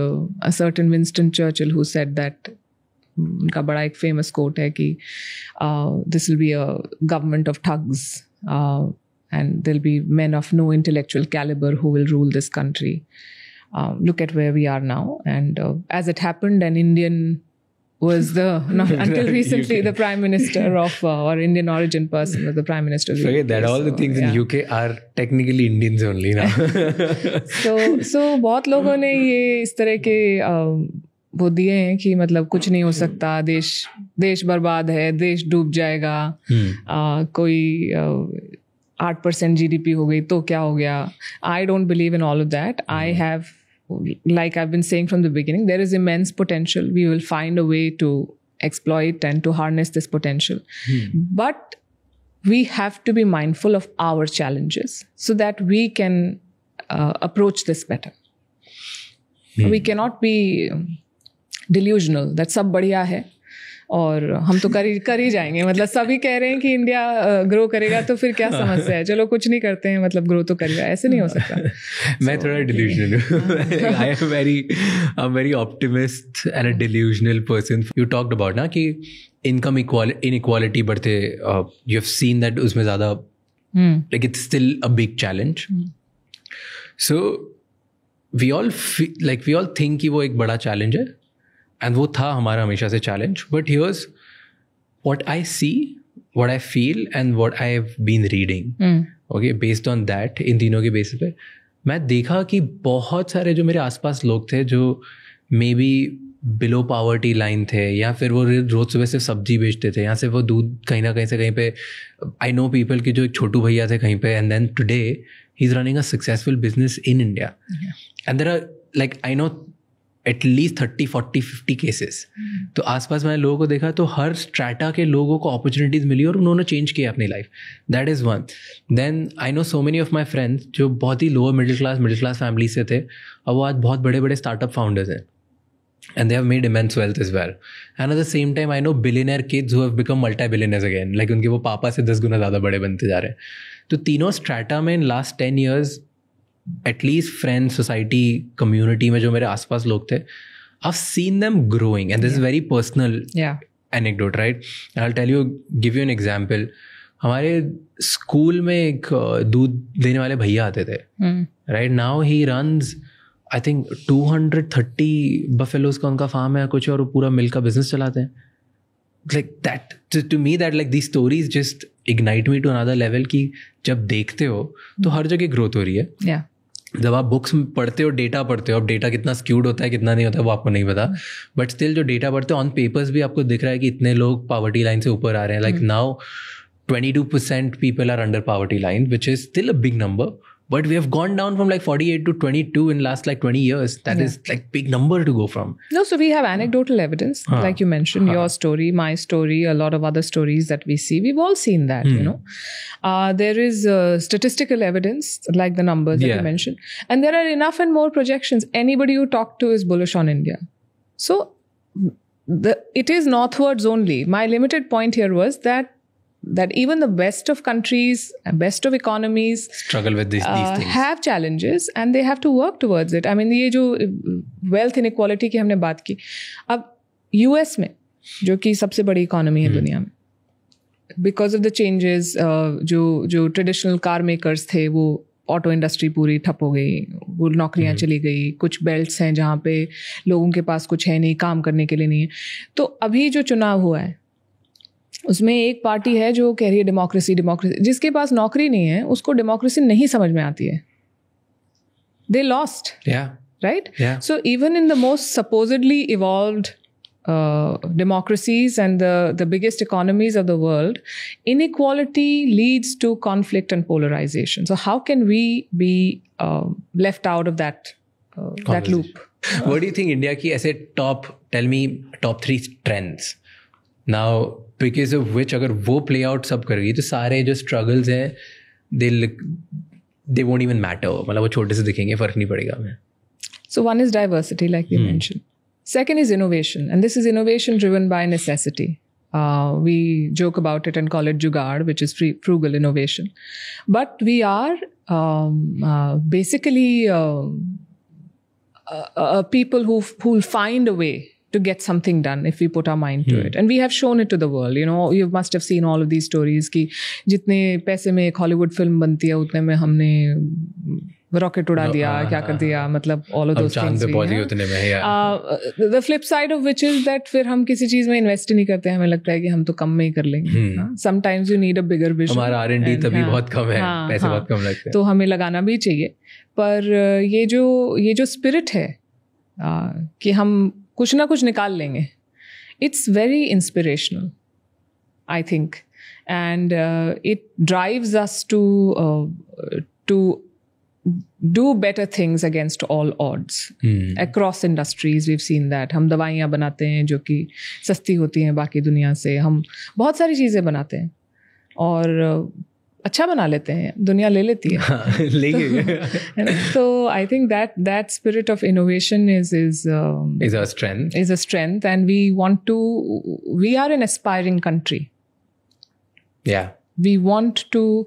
a certain Winston Churchill who said that, उनका बड़ा एक famous quote है कि this will be a government of thugs and there'll be men of no intellectual caliber who will rule this country. Look at where we are now, and as it happened, an Indian was not until recently the prime minister of or Indian origin person was the prime minister. Forget that. All the things in UK are technically Indians only now. So बहुत लोगों ने ये इस तरह के वो दिए हैं कि मतलब कुछ नहीं हो सकता, देश बर्बाद है, देश डूब जाएगा, कोई 8% GDP हो गई तो क्या हो गया. I don't believe in all of that. I have, like I've been saying from the beginning, there is immense potential. We will find a way to exploit and to harness this potential. But we have to be mindful of our challenges so that we can approach this better. We cannot be delusional that सब बढ़िया है और हम तो कर ही जाएंगे. मतलब सभी कह रहे हैं कि इंडिया ग्रो करेगा, तो फिर क्या समस्या है, चलो कुछ नहीं करते हैं, मतलब ग्रो तो करेगा. ऐसे नहीं हो सकता. मैं थोड़ा delusional हूँ. I am very optimist and a delusional person. You talked about ना कि income inequality बढ़ते, you have seen that उसमें ज़्यादा like it's still a big challenge. So we all think कि वो एक बड़ा challenge है. And वो था हमारा हमेशा से challenge. But here's what I see, what I feel, and what I have been reading. Okay, based on that, इन तीनों के बेसिस पे मैं देखा कि बहुत सारे जो मेरे आसपास लोग थे जो may be below poverty line थे, या फिर वो रोज सुबह सिर्फ सब्जी बेचते थे, या सिर्फ वो दूध कहीं ना कहीं से कहीं पे. आई नो पीपल की जो एक छोटू भैया थे कहीं पे, and then today he is running a successful business in India. And there are like I know at least 30, 40, 50 cases. तो आसपास मैंने लोगों को देखा तो हर स्ट्रैटा के लोगों को अपॉर्चुनिटीज़ मिली और उन्होंने चेंज किया अपनी life. That is one. Then I know so many of my friends जो बहुत ही लोअर मिडिल क्लास फैमिली से थे, और वो आज बहुत बड़े बड़े स्टार्टअप फाउंडर्स हैं. And they have made immense wealth as well. And at the same time, I know billionaire kids who have become multi-billionaires again. Like उनके वो पापा से 10 गुना ज़्यादा बड़े बनते जा रहे हैं. तो तीनों स्ट्रैटा में in last 10 years at least friend society community में जो मेरे आसपास लोग थे, I've seen them growing, and this is very personal anecdote, right? And I'll tell you, give you an example. हमारे स्कूल में एक दूध देने वाले भैया आते थे, right? Now he runs, I think 230 buffaloes का उनका फार्म है कुछ, और वो पूरा मिल्क का बिजनेस चलाते हैं. like that to me that like these stories just ignite me to another level कि जब देखते हो तो हर जगह ग्रोथ हो रही है. Yeah. जब आप बुक्स पढ़ते हो, डेटा पढ़ते हो, अब डेटा कितना स्क्यूड होता है कितना नहीं होता है वो आपको नहीं पता, बट स्टिल जो डेटा पढ़ते हो ऑन पेपर्स भी आपको दिख रहा है कि इतने लोग पॉवर्टी लाइन से ऊपर आ रहे हैं. Like now 22% people are under poverty line, which is still a big number, but we have gone down from like 48 to 22 in last like 20 years. That is like big number to go from. No, so we have anecdotal evidence, like you mentioned, your story, my story, a lot of other stories that we see. We've all seen that, you know. There is statistical evidence, like the numbers that you mentioned. And there are enough and more projections. Anybody you talk to is bullish on India. So it is northwards only. My limited point here was that even the best of countries, best of economies struggle with these things, have challenges and they have to work towards it. I mean, ये जो wealth inequality की हमने बात की, अब US में जो कि सबसे बड़ी इकोनॉमी है दुनिया में, because of the changes, जो ट्रेडिशनल कार मेकर्स थे वो ऑटो इंडस्ट्री पूरी ठप हो गई, वो नौकरियां चली गई, कुछ बेल्ट्स हैं जहाँ पे लोगों के पास कुछ है नहीं, काम करने के लिए नहीं है. तो अभी जो चुनाव हुआ है उसमें एक पार्टी है जो कह रही है डेमोक्रेसी. जिसके पास नौकरी नहीं है उसको डेमोक्रेसी नहीं समझ में आती है. They lost, right? So even in the most supposedly evolved democracies and the biggest economies of the world, inequality leads to conflict and polarization. So how can we be left out of that loop? What do you think India ki aise tell me top 3 trends now, because of which अगर वो play out सब करेगी तो सारे जो struggles हैं they won't even matter. मतलब वो छोटे से दिखेंगे, फर्क नहीं पड़ेगा हमें. So one is diversity, like we mentioned. Second is innovation, and this is innovation driven by necessity. We joke about it and call it jugaad, which is frugal innovation. But we are basically people who'll find a way to get something done if we put our mind to it. And we have shown it to the world. You know, you must have seen all of these stories कि जितने पैसे में एक Hollywood film बनती है उतने में हमने रॉकेट उड़ा दिया, क्या कर दिया, मतलब all of those things. The flip side of which is that फिर हम किसी चीज़ में इन्वेस्ट नहीं करते हैं, हमें लगता है कि हम तो कम में ही कर लेंगे. Sometimes you need a bigger vision. हमारा R&D तभी बहुत कम है, पैसे बहुत कम लगते हैं. तो हमें लगाना भी चाहिए. पर ये जो स्पिरिट है कि हम कुछ ना कुछ निकाल लेंगे, it's very inspirational, I think, and it drives us to do better things against all odds. Across industries we've seen that. हम दवाइयाँ बनाते हैं जो कि सस्ती होती हैं बाकी दुनिया से, हम बहुत सारी चीज़ें बनाते हैं और अच्छा बना लेते हैं, दुनिया ले लेती है. So I think that spirit of innovation is a strength, and we are an aspiring country. Yeah. We want to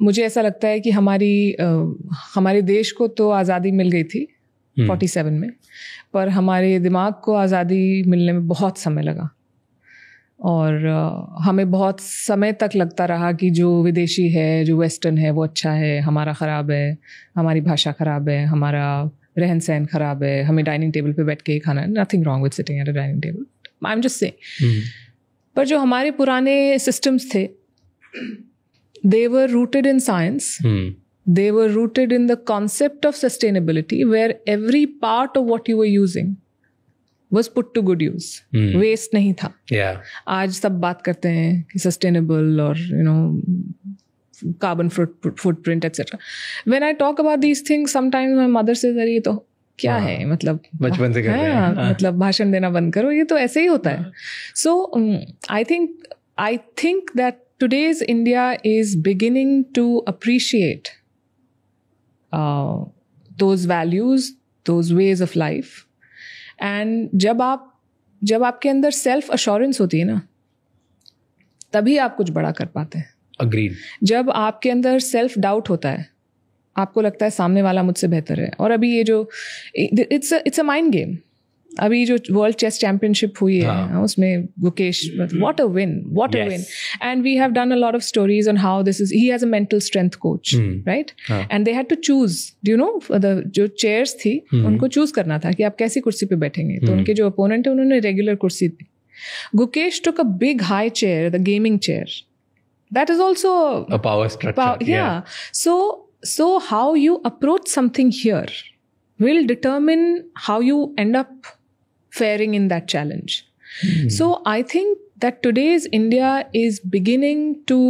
मुझे ऐसा लगता है कि हमारे देश को तो आज़ादी मिल गई थी 47 में, पर हमारे दिमाग को आज़ादी मिलने में बहुत समय लगा और हमें बहुत समय तक लगता रहा कि जो विदेशी है, जो वेस्टर्न है वो अच्छा है, हमारा ख़राब है, हमारी भाषा ख़राब है, हमारा रहन सहन ख़राब है, हमें डाइनिंग टेबल पे बैठ के ही खाना है. Nothing wrong with sitting at a dining table, I am just saying. पर जो हमारे पुराने सिस्टम्स थे, they were rooted in science. They were rooted in the concept of sustainability, where every part of what you were using was put to good use. Waste नहीं था. आज सब बात करते हैं कि sustainable और carbon footprint etc. When I talk about these things, sometimes my mother says, अरे ये तो क्या है, मतलब बचपन से कर रहे हैं, मतलब भाषण देना बंद करो, ये तो ऐसे ही होता है. So I think that today's India is beginning to appreciate those values, those ways of life. And जब आपके अंदर सेल्फ अश्योरेंस होती है ना, तभी आप कुछ बड़ा कर पाते हैं. Agreed. जब आपके अंदर सेल्फ डाउट होता है, आपको लगता है सामने वाला मुझसे बेहतर है. और अभी ये जो इट्स अ माइंड गेम. अभी जो वर्ल्ड चेस चैंपियनशिप हुई है उसमें Gukesh, what a win, what a win. And we have done a lot of stories on how this is, he has a mental strength coach, right? And they had to choose, do you know, जो chairs थी उनको choose करना था कि आप कैसी कुर्सी पे बैठेंगे. तो उनके जो अपोनेंट है उन्होंने रेगुलर कुर्सी दी. Gukesh took a big high chair, the gaming chair. That is also a power structure. Yeah. So how you approach something here will determine how you end up faring in that challenge. So I think that today's India is beginning to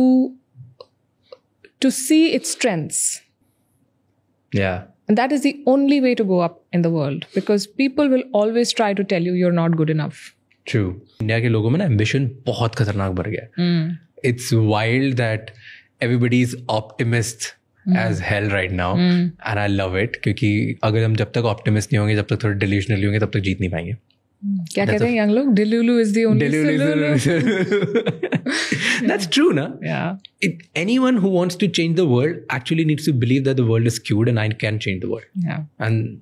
see its strengths. Yeah. And that is the only way to go up in the world, because people will always try to tell you you're not good enough. True. India के लोगों में ना ambition बहुत खतरनाक बढ़ गया. It's wild that everybody is optimist as hell right now, and I love it, क्योंकि अगर हम जब तक optimist नहीं होंगे, जब तक थोड़े delusional होंगे, तब तक जीत नहीं पाएंगे. क्या कहते हैं young लोग? Delulu is the only solution. That's true, na? Yeah. Anyone who wants to change the world actually needs to believe that the world is skewed and I can change the world. Yeah. And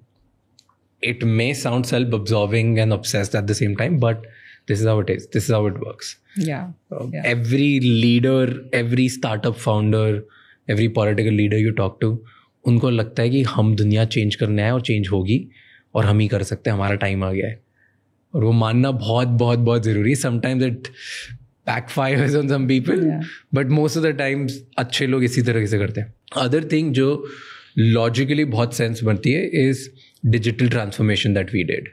it may sound self-absorbing and obsessed at the same time, but this is how it is. This is how it works. Yeah. Every leader, every startup founder, every political leader you talk to, उनको लगता है कि हम दुनिया change करने आए और change होगी और हम ही कर सकते हैं, हमारा टाइम आ गया है. और वो मानना बहुत बहुत बहुत ज़रूरी है. Sometimes it backfires on some people, but most of the times अच्छे लोग इसी तरह से करते हैं. Other thing जो logically बहुत sense बनती है is digital transformation that we did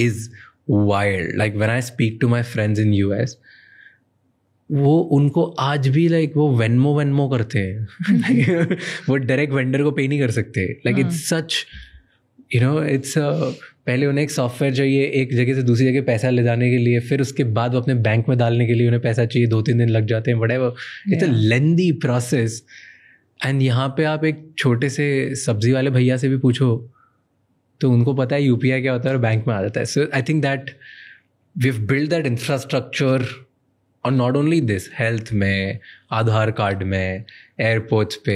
is wild. Like when I speak to my friends in US, वो उनको आज भी like वो Venmo करते हैं. वो डायरेक्ट वेंडर को पे नहीं कर सकते. Like it's such, you know, it's पहले उन्हें एक सॉफ्टवेयर चाहिए एक जगह से दूसरी जगह पैसा ले जाने के लिए, फिर उसके बाद वो अपने बैंक में डालने के लिए उन्हें पैसा चाहिए, 2-3 दिन लग जाते हैं. whatever. It's a lengthy process. And यहाँ पे आप एक छोटे से सब्जी वाले भैया से भी पूछो तो उनको पता है यूपीआई क्या होता है और बैंक में आ जाता है. So I think that we have build that infrastructure. और नॉट ओनली दिस, हेल्थ में, आधार कार्ड में, एयरपोर्ट्स पे,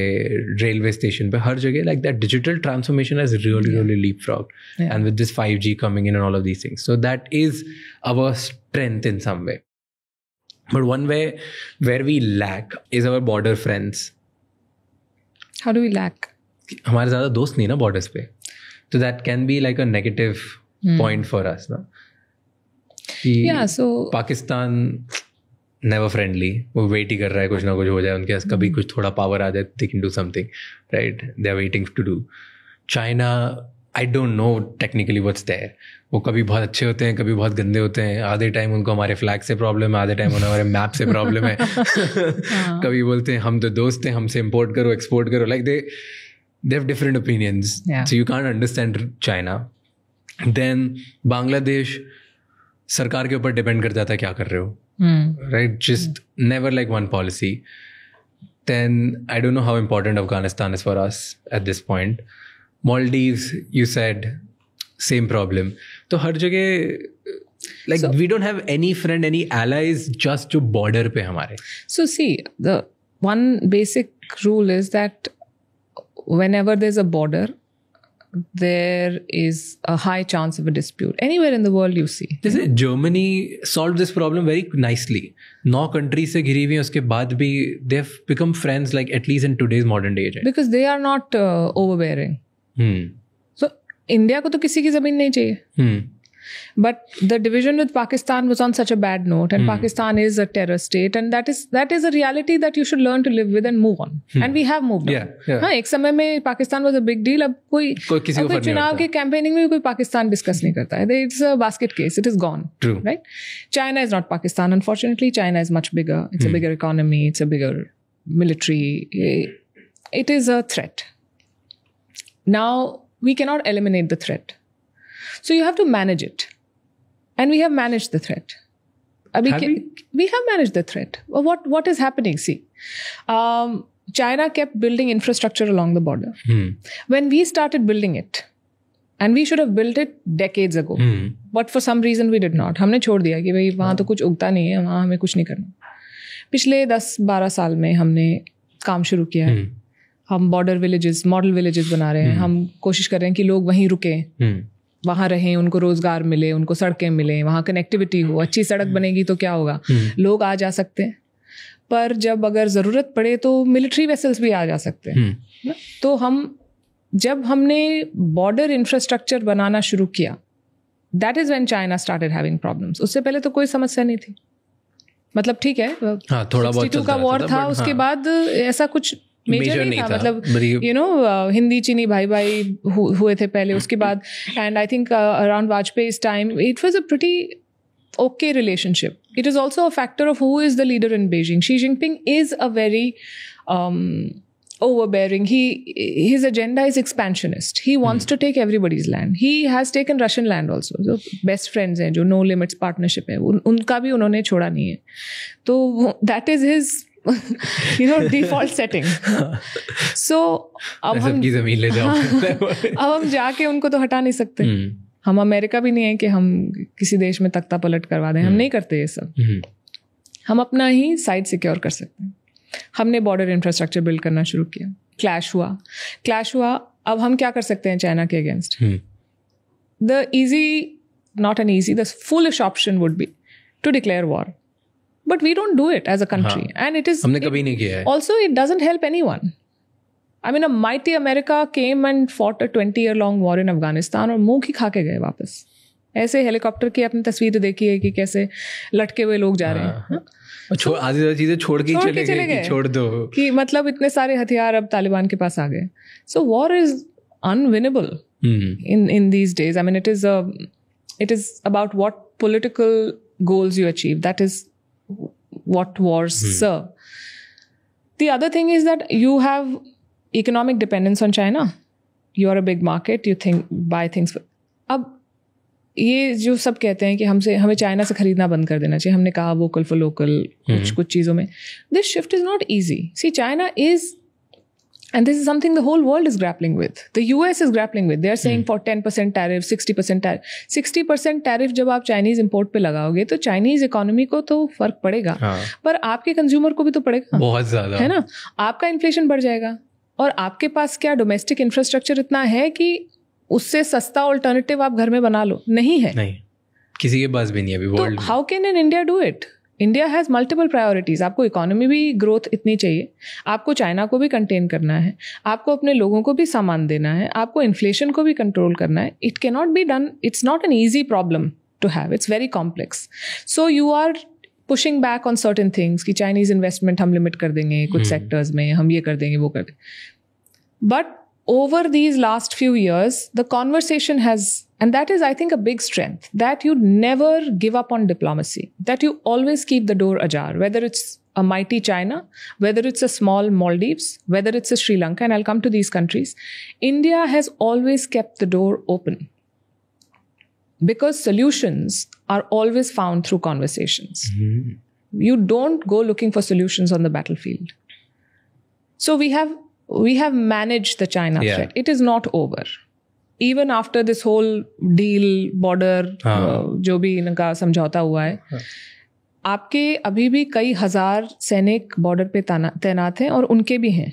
रेलवे स्टेशन पे, हर जगह like that digital transformation has really leapfrogged. And with this 5G coming in and all of these things, so that is our strength in some way. But one way where we lack is our border friends. How do we lack? हमारे ज़्यादा दोस्त नहीं ना borders पे, so that can be like a negative point for us, ना? Yeah, so Pakistan never friendly. वो wait ही कर रहा है कुछ ना कुछ हो जाए उनके पास, कभी कुछ थोड़ा पावर आ जाए, they can do something, right? They are waiting to do. China, I don't know technically what's there. वो कभी बहुत अच्छे होते हैं, कभी बहुत गंदे होते हैं. आधे टाइम उनको हमारे फ्लैग से प्रॉब्लम है, आधे टाइम उन्हें हमारे मैप से प्रॉब्लम है. कभी बोलते हैं हम तो दोस्त हैं, हमसे इम्पोर्ट करो, एक्सपोर्ट करो. Like they have different opinions. So you can't understand China. Then Bangladesh सरकार के ऊपर डिपेंड कर जाता है क्या कर रहे हो. Right? Just never like one policy. Then I don't know how important Afghanistan is for us at this point. Maldives, you said, same problem. So हर जगह like we don't have any friend, any allies, just जो border पे हमारे. So see, the one basic rule is that whenever there's a border, there is a high chance of a dispute. Anywhere in the world you see. जैसे Germany solved this problem very nicely. 9 countries से घिरी हुई हैं, उसके बाद भी they've become friends, like at least in today's modern day. Because they are not overbearing. So India को तो किसी की ज़मीन नहीं चाहिए. But the division with Pakistan was on such a bad note, and Pakistan is a terror state, and that is a reality that you should learn to live with and move on. And we have moved on. हाँ, एक समय में Pakistan was a big deal. अब कोई चुनाव के campaigning में भी कोई पाकिस्तान डिस्कस नहीं करता है. It's a basket case. It is gone. True. Right? China is not Pakistan. Unfortunately, China is much bigger. It's a bigger economy. It's a bigger military. It is a threat. Now we cannot eliminate the threat. So you have to manage it. And we have managed the threat. We have managed the threat. What is happening? See, China kept building infrastructure along the border. When we started building it, and we should have built it decades ago, but for some reason we did not. हमने छोड़ दिया कि भाई वहाँ तो कुछ उगता नहीं है, वहाँ हमें कुछ नहीं करना. पिछले 10-12 साल में हमने काम शुरू किया है. हम border villages, model villages बना रहे हैं. हम कोशिश कर रहे हैं कि लोग वहीं रुकें, वहाँ रहें, उनको रोजगार मिले, उनको सड़कें मिले, वहाँ कनेक्टिविटी हो. अच्छी सड़क बनेगी तो क्या होगा, लोग आ जा सकते हैं. पर जब अगर ज़रूरत पड़े तो मिलिट्री वेसल्स भी आ जा सकते हैं. तो जब हमने बॉर्डर इंफ्रास्ट्रक्चर बनाना शुरू किया, that is when China started having problems. उससे पहले तो कोई समस्या नहीं थी. मतलब ठीक है, हाँ, थोड़ा बहुत 62 का वॉर था, उसके बाद ऐसा कुछ मेजर नहीं था. मतलब यू नो हिंदी चीनी भाई भाई हुए थे पहले, उसके बाद and I think around Vajpayee's time it was a pretty okay relationship. It is also a factor of who is the leader in Beijing. Xi Jinping is a very overbearing. His agenda is expansionist. He wants to take everybody's land. He has taken Russian land also. जो best friends हैं, जो no limits partnership है, उनका भी उन्होंने छोड़ा नहीं है. तो that is his default setting. So अब हम सबकी जमीन ले जाओ. अब हम जाके उनको तो हटा नहीं सकते. हम अमेरिका भी नहीं है कि हम किसी देश में तख्ता पलट करवा दें. हम नहीं करते ये सब. हम अपना ही साइड सिक्योर कर सकते हैं. हमने बॉर्डर इंफ्रास्ट्रक्चर बिल्ड करना शुरू किया. क्लैश हुआ. अब हम क्या कर सकते हैं चाइना के against? The foolish option would be to declare war. But we don't do it as a country, and it is, हमने कभी नहीं किया है. Also it doesn't help anyone. I mean, a mighty America came and fought a 20-year-long war in Afghanistan और मुंह की खा के गए वापस. ऐसे हेलीकॉप्टर की अपनी तस्वीर देखी है कि कैसे लटके हुए लोग जा रहे हैं. आधी चीजें छोड़ के चले गए. छोड़ दो कि मतलब इतने सारे हथियार अब तालिबान के पास आ गए. So war is unwinnable in these days. I mean, it is about what political goals you achieve. That is what wars serve. The other thing is that you have economic dependence on China. You are a big market. You buy things. अब ये जो सब कहते हैं कि हमें China से खरीदना बंद कर देना चाहिए. हमने कहा वोकल फॉर लोकल कुछ चीज़ों में. This shift is not easy. See, China is, and this is something the whole world is grappling with. The US is grappling with. They are saying for 10% tariff, 60% tariff. 60% tariff जब आप Chinese import पे लगाओगे तो Chinese economy को तो फर्क पड़ेगा. पर आपके कंज्यूमर को भी तो पड़ेगा. बहुत ज़्यादा, है ना. आपका इन्फ्लेशन बढ़ जाएगा. और आपके पास क्या डोमेस्टिक इंफ्रास्ट्रक्चर इतना है कि उससे सस्ता ऑल्टरनेटिव आप घर में बना लो? नहीं है. नहीं, किसी के पास भी नहीं अभी वर्ल्ड. तो how can an India do it? India has multiple priorities. आपको इकोनॉमी भी ग्रोथ इतनी चाहिए, आपको चाइना को भी कंटेन करना है, आपको अपने लोगों को भी सामान देना है, आपको इन्फ्लेशन को भी कंट्रोल करना है. It can not be done. It's not an easy problem to have. It's very complex. So you are pushing back on certain things कि Chinese investment हम limit कर देंगे कुछ sectors में, हम ये कर देंगे वो कर देंगे. But over these last few years, the conversation has, and that is, I think, a big strength, that you never give up on diplomacy, that you always keep the door ajar, whether it's a mighty China, whether it's a small Maldives, whether it's a Sri Lanka, and I'll come to these countries. India has always kept the door open. Because solutions are always found through conversations. You don't go looking for solutions on the battlefield. So we have managed the China threat. It is not over. Even after this whole deal, border, जो भी इनका समझौता हुआ है, आपके अभी भी कई हजार सैनिक बॉर्डर पे तैनात हैं और उनके भी हैं.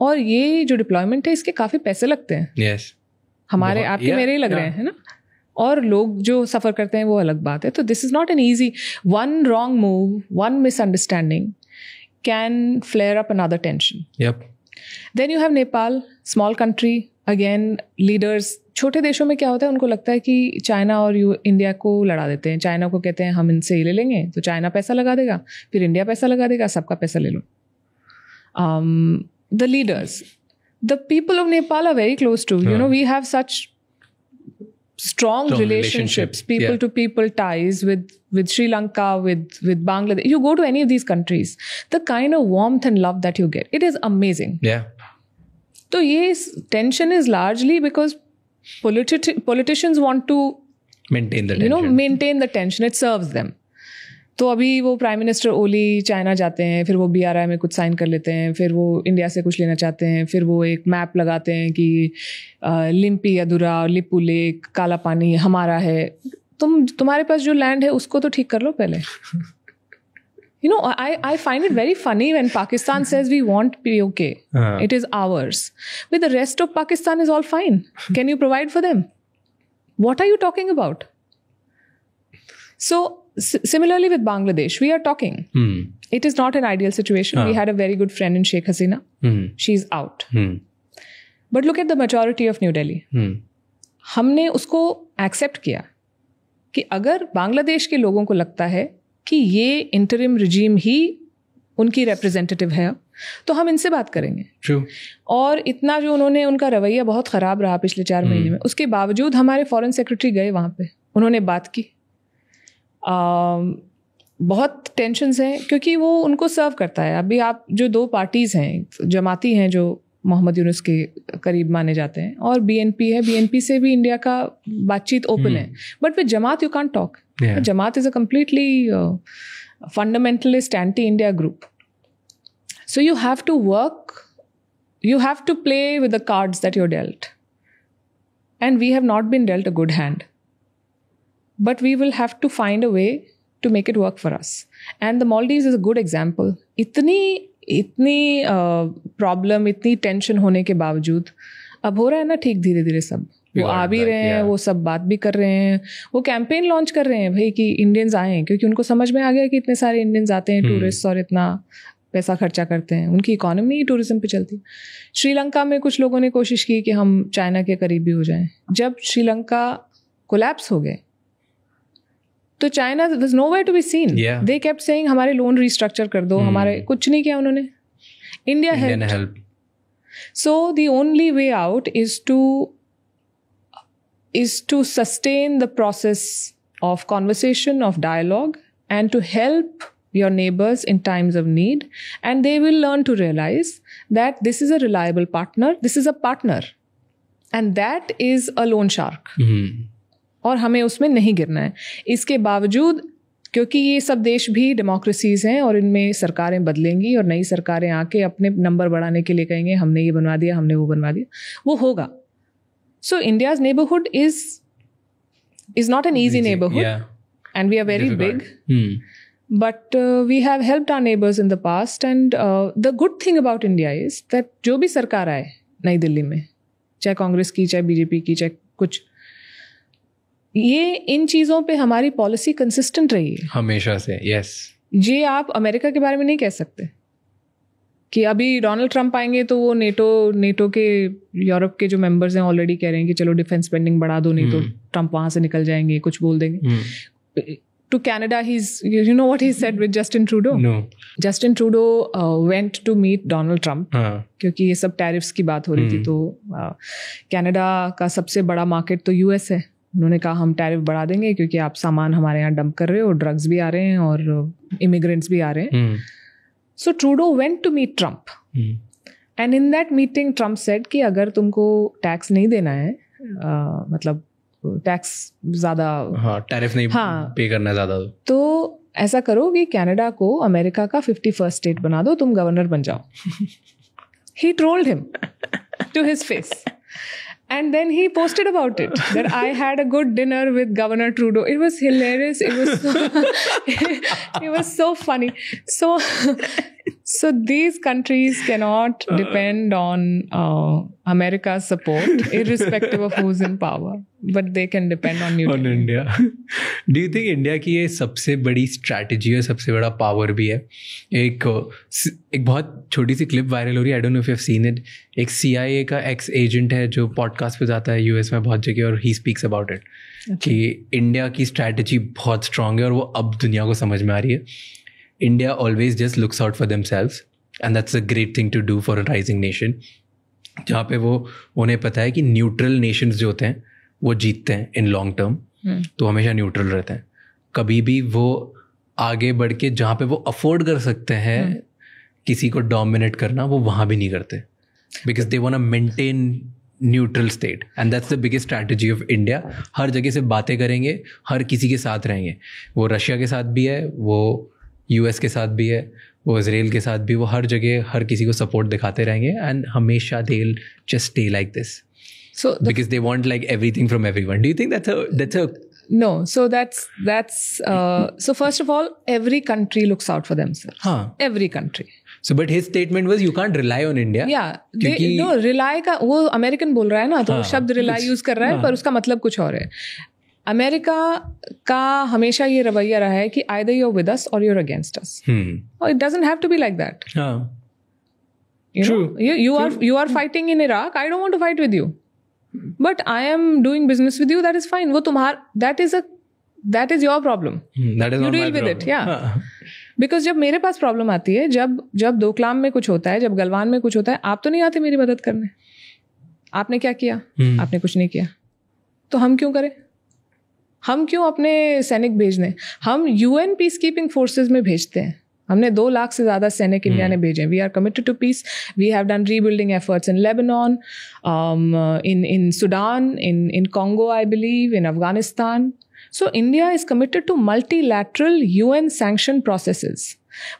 और ये जो डिप्लॉयमेंट है इसके काफी पैसे लगते हैं. Yes. हमारे आपके मेरे ही लग रहे हैं, है ना. और लोग जो सफ़र करते हैं वो अलग बात है. तो this is not an easy. One wrong move, one misunderstanding can flare up another tension. Then you have Nepal, small country. Again leaders, छोटे देशों में क्या होता है, उनको लगता है कि चाइना और इंडिया को लड़ा देते हैं. चाइना को कहते हैं हम इनसे ये ले लेंगे, तो चाइना पैसा लगा देगा, फिर इंडिया पैसा लगा देगा, सबका पैसा ले लो. The leaders, the people of Nepal are very close to, you know, we have such strong relationships, people to people ties with Sri Lanka, with Bangladesh. You go to any of these countries, the kind of warmth and love that you get, it is amazing. So yes, tension is largely because politicians want to maintain the tension. Maintain the tension. It serves them. तो अभी वो prime minister ओली China जाते हैं, फिर वो BRI में कुछ sign कर लेते हैं, फिर वो इंडिया से कुछ लेना चाहते हैं, फिर वो एक मैप लगाते हैं कि लिम्पी अधूरा, लिपू लेक, काला पानी हमारा है. तुम्हारे पास जो लैंड है उसको तो ठीक कर लो पहले. You know, I find it very funny when Pakistan says we want POK. It is ours. But the rest of Pakistan is all fine. Can you provide for them? What are you talking about? So similarly with Bangladesh, we are talking. It is not an ideal situation. We had a very good friend in Sheikh Hasina. She's out. But look at the majority of New Delhi. हमने उसको accept किया. कि अगर बांग्लादेश के लोगों को लगता है कि ये इंटरिम रिजीम ही उनकी रिप्रेजेंटेटिव है, तो हम इनसे बात करेंगे। True. और इतना जो उन्होंने, उनका रवैया बहुत ख़राब रहा पिछले 4 महीने में, उसके बावजूद हमारे फॉरेन सेक्रेटरी गए वहाँ पे, उन्होंने बात की। बहुत टेंशन्स हैं क्योंकि वो उनको सर्व करता है। अभी आप जो 2 पार्टीज़ हैं, जमाती हैं जो मोहम्मद यूनुस के करीब माने जाते हैं, और बीएनपी है, बीएनपी से भी इंडिया का बातचीत ओपन है, but with Jamaat you can't talk. Jamaat is a completely fundamentalist anti India group. So you have to work, you have to play with the cards that you're dealt. And we have not been dealt a good hand. But we will have to find a way to make it work for us. And the Maldives is a good example. इतनी problem, इतनी tension होने के बावजूद अब हो रहा है ना ठीक, धीरे धीरे सब वो आ भी रहे हैं, वो सब बात भी कर रहे हैं, वो कैंपेन लॉन्च कर रहे हैं भाई कि इंडियंस आएँ, क्योंकि उनको समझ में आ गया कि इतने सारे इंडियंस आते हैं टूरिस्ट और इतना पैसा खर्चा करते हैं, उनकी इकोनॉमी ही टूरिज्म पे चलती है। श्रीलंका में कुछ लोगों ने कोशिश की कि हम चाइना के करीबी हो जाएं। जब श्रीलंका कोलैप्स हो गए तो China was nowhere to be seen. They kept saying हमारे लोन रिस्ट्रक्चर कर दो, हमारे कुछ नहीं किया उन्होंने। India help. So the only way out is to sustain the process of conversation, of dialogue, and to help your neighbors in times of need, and they will learn to realize that this is a reliable partner, this is a partner, and that is a loan shark. और हमें उसमें नहीं गिरना है। इसके बावजूद, क्योंकि ये सब देश भी डेमोक्रेसीज हैं और इनमें सरकारें बदलेंगी और नई सरकारें आके अपने नंबर बढ़ाने के लिए कहेंगे हमने ये बनवा दिया, हमने वो बनवा दिया, वो होगा। सो India's neighbourhood is not an easy neighborhood, and we are very big. But we have helped our neighbors in the past, and the good thing about India is that जो भी सरकार आए नई दिल्ली में, चाहे कांग्रेस की, चाहे बीजेपी की, चाहे कुछ, ये इन चीज़ों पे हमारी पॉलिसी कंसिस्टेंट रही है हमेशा से। यस, ये आप अमेरिका के बारे में नहीं कह सकते कि अभी डोनाल्ड ट्रंप आएंगे तो वो नेटो के, यूरोप के जो मेंबर्स हैं ऑलरेडी कह रहे हैं कि चलो डिफेंस स्पेंडिंग बढ़ा दो, नहीं तो ट्रंप वहाँ से निकल जाएंगे, कुछ बोल देंगे। To Canada, you know what he said with Justin Trudeau? No. Justin Trudeau went to meet Donald Trump क्योंकि ये सब टैरिफ्स की बात हो रही थी। तो कनाडा का सबसे बड़ा मार्केट तो यूएस है। उन्होंने कहा हम टैरिफ बढ़ा देंगे क्योंकि आप सामान हमारे यहाँ डंप कर रहे हो, ड्रग्स भी आ रहे हैं और इमिग्रेंट्स भी आ रहे हैं। So Trudeau went to meet Trump. And in that meeting Trump said कि अगर तुमको टैक्स नहीं देना है, मतलब टैक्स ज़्यादा, टैरिफ नहीं पे करना ज़्यादा, तो ऐसा करो कि कनाडा को अमेरिका का 51st स्टेट बना दो, तुम गवर्नर बन जाओ। He trolled him to his face. And then he posted about it, that I had a good dinner with Governor Trudeau. It was hilarious. It was so, it was so funny. So these countries cannot depend on America's support, irrespective of who's in power. But they can depend on you. On India. Do you think India की ये सबसे बड़ी strategy है, सबसे बड़ा power भी है? एक बहुत छोटी सी क्लिप वायरल हो रही है, आई don't know if you have seen it. एक CIA का एक्स एजेंट है जो पॉडकास्ट पे जाता है US में बहुत जगह, और ही स्पीक्स अबाउट इट कि इंडिया की स्ट्रैटेजी बहुत स्ट्रांग है और वो अब दुनिया को समझ में आ रही है। India always just looks out for themselves, and that's a great thing to do for a rising nation, जहाँ पे वो उन्हें पता है कि न्यूट्रल नेशंस जो होते हैं वो जीतते हैं इन लॉन्ग टर्म, तो हमेशा न्यूट्रल रहते हैं। कभी भी वो आगे बढ़ के जहाँ पे वो अफोर्ड कर सकते हैं किसी को डोमिनेट करना, वो वहाँ भी नहीं करते, because they want to maintain neutral state, and that's the biggest strategy of India. हर जगह से बातें करेंगे, हर किसी के साथ रहेंगे, वो रशिया के साथ भी है, वो US के साथ भी है, वो इजराइल के साथ भी, वो हर जगह हर किसी को सपोर्ट दिखाते रहेंगे, एंड हमेशा they will just stay like this, so because they want like everything from everyone. Do you think that's a No, so that's so first of all, every country looks out for themselves. Every country. So but his statement was you can't rely on India. Yeah, no, rely का वो American बोल रहा है ना, तो शब्द rely use कर रहा है, पर उसका मतलब कुछ और है। अमेरिका का हमेशा ये रवैया रहा है कि either you're with us or you're against us. Or it doesn't have to be like that. True. You are fighting in Iraq. I don't want to fight with you. But I am doing business with you, that is fine. वो तुम्हारा, that is a that is your problem. That is You not my deal with it, problem. yeah. Because जब मेरे पास problem आती है, जब दोकलाम में कुछ होता है, जब गलवान में कुछ होता है, आप तो नहीं आते मेरी मदद करने. आपने क्या किया? आपने कुछ नहीं किया. तो हम क्यों करें? हम क्यों अपने सैनिक भेजने? हम यूएन पीस कीपिंग फोर्सेज में भेजते हैं. हमने 2 लाख से ज़्यादा सैनिक इंडिया ने भेजे. We are committed to peace. We have done rebuilding efforts in Lebanon, in Sudan, in Congo, I believe, in Afghanistan. So India is committed to multilateral UN sanctioned processes.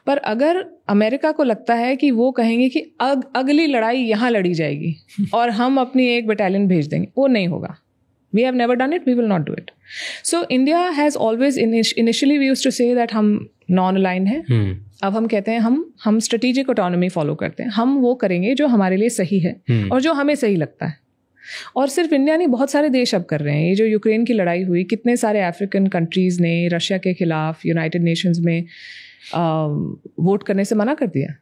पर अगर अमेरिका को लगता है कि वो कहेंगे कि अगली लड़ाई यहाँ लड़ी जाएगी और हम अपनी एक बटालियन भेज देंगे, वो नहीं होगा. We have never done it, we will not do it. So India has always, initially we used to say that हम non-aligned हैं. अब हम कहते हैं हम strategic autonomy follow करते हैं. हम वो करेंगे जो हमारे लिए सही है और जो हमें सही लगता है. और सिर्फ इंडिया नहीं, बहुत सारे देश अब कर रहे हैं. ये जो यूक्रेन की लड़ाई हुई, कितने सारे अफ्रीकन कंट्रीज़ ने रशिया के खिलाफ यूनाइटेड नेशंस में वोट करने से मना कर दिया.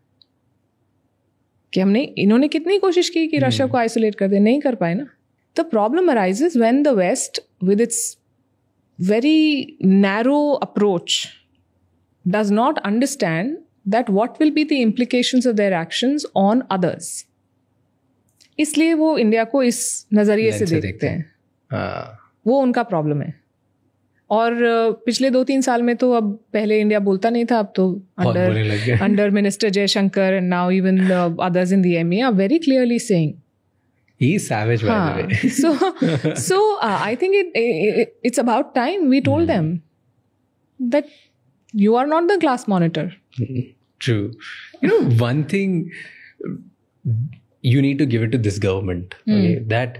कि इन्होंने कितनी कोशिश की कि रशिया को आइसोलेट कर दे, नहीं कर पाए ना. The problem arises when the West, with its very narrow approach, does not understand that what will be the implications of their actions on others. इसलिए वो इंडिया को इस नज़रिए से देखते हैं. वो उनका प्रॉब्लम है. और पिछले 2-3 साल में तो, अब पहले इंडिया बोलता नहीं था, अब तो under minister Jaishankar and now even the others in the MEA are very clearly saying. He is savage, by the way. So I think it's about time we told them that you are not the class monitor. True. One thing you need to give it to this government, okay, that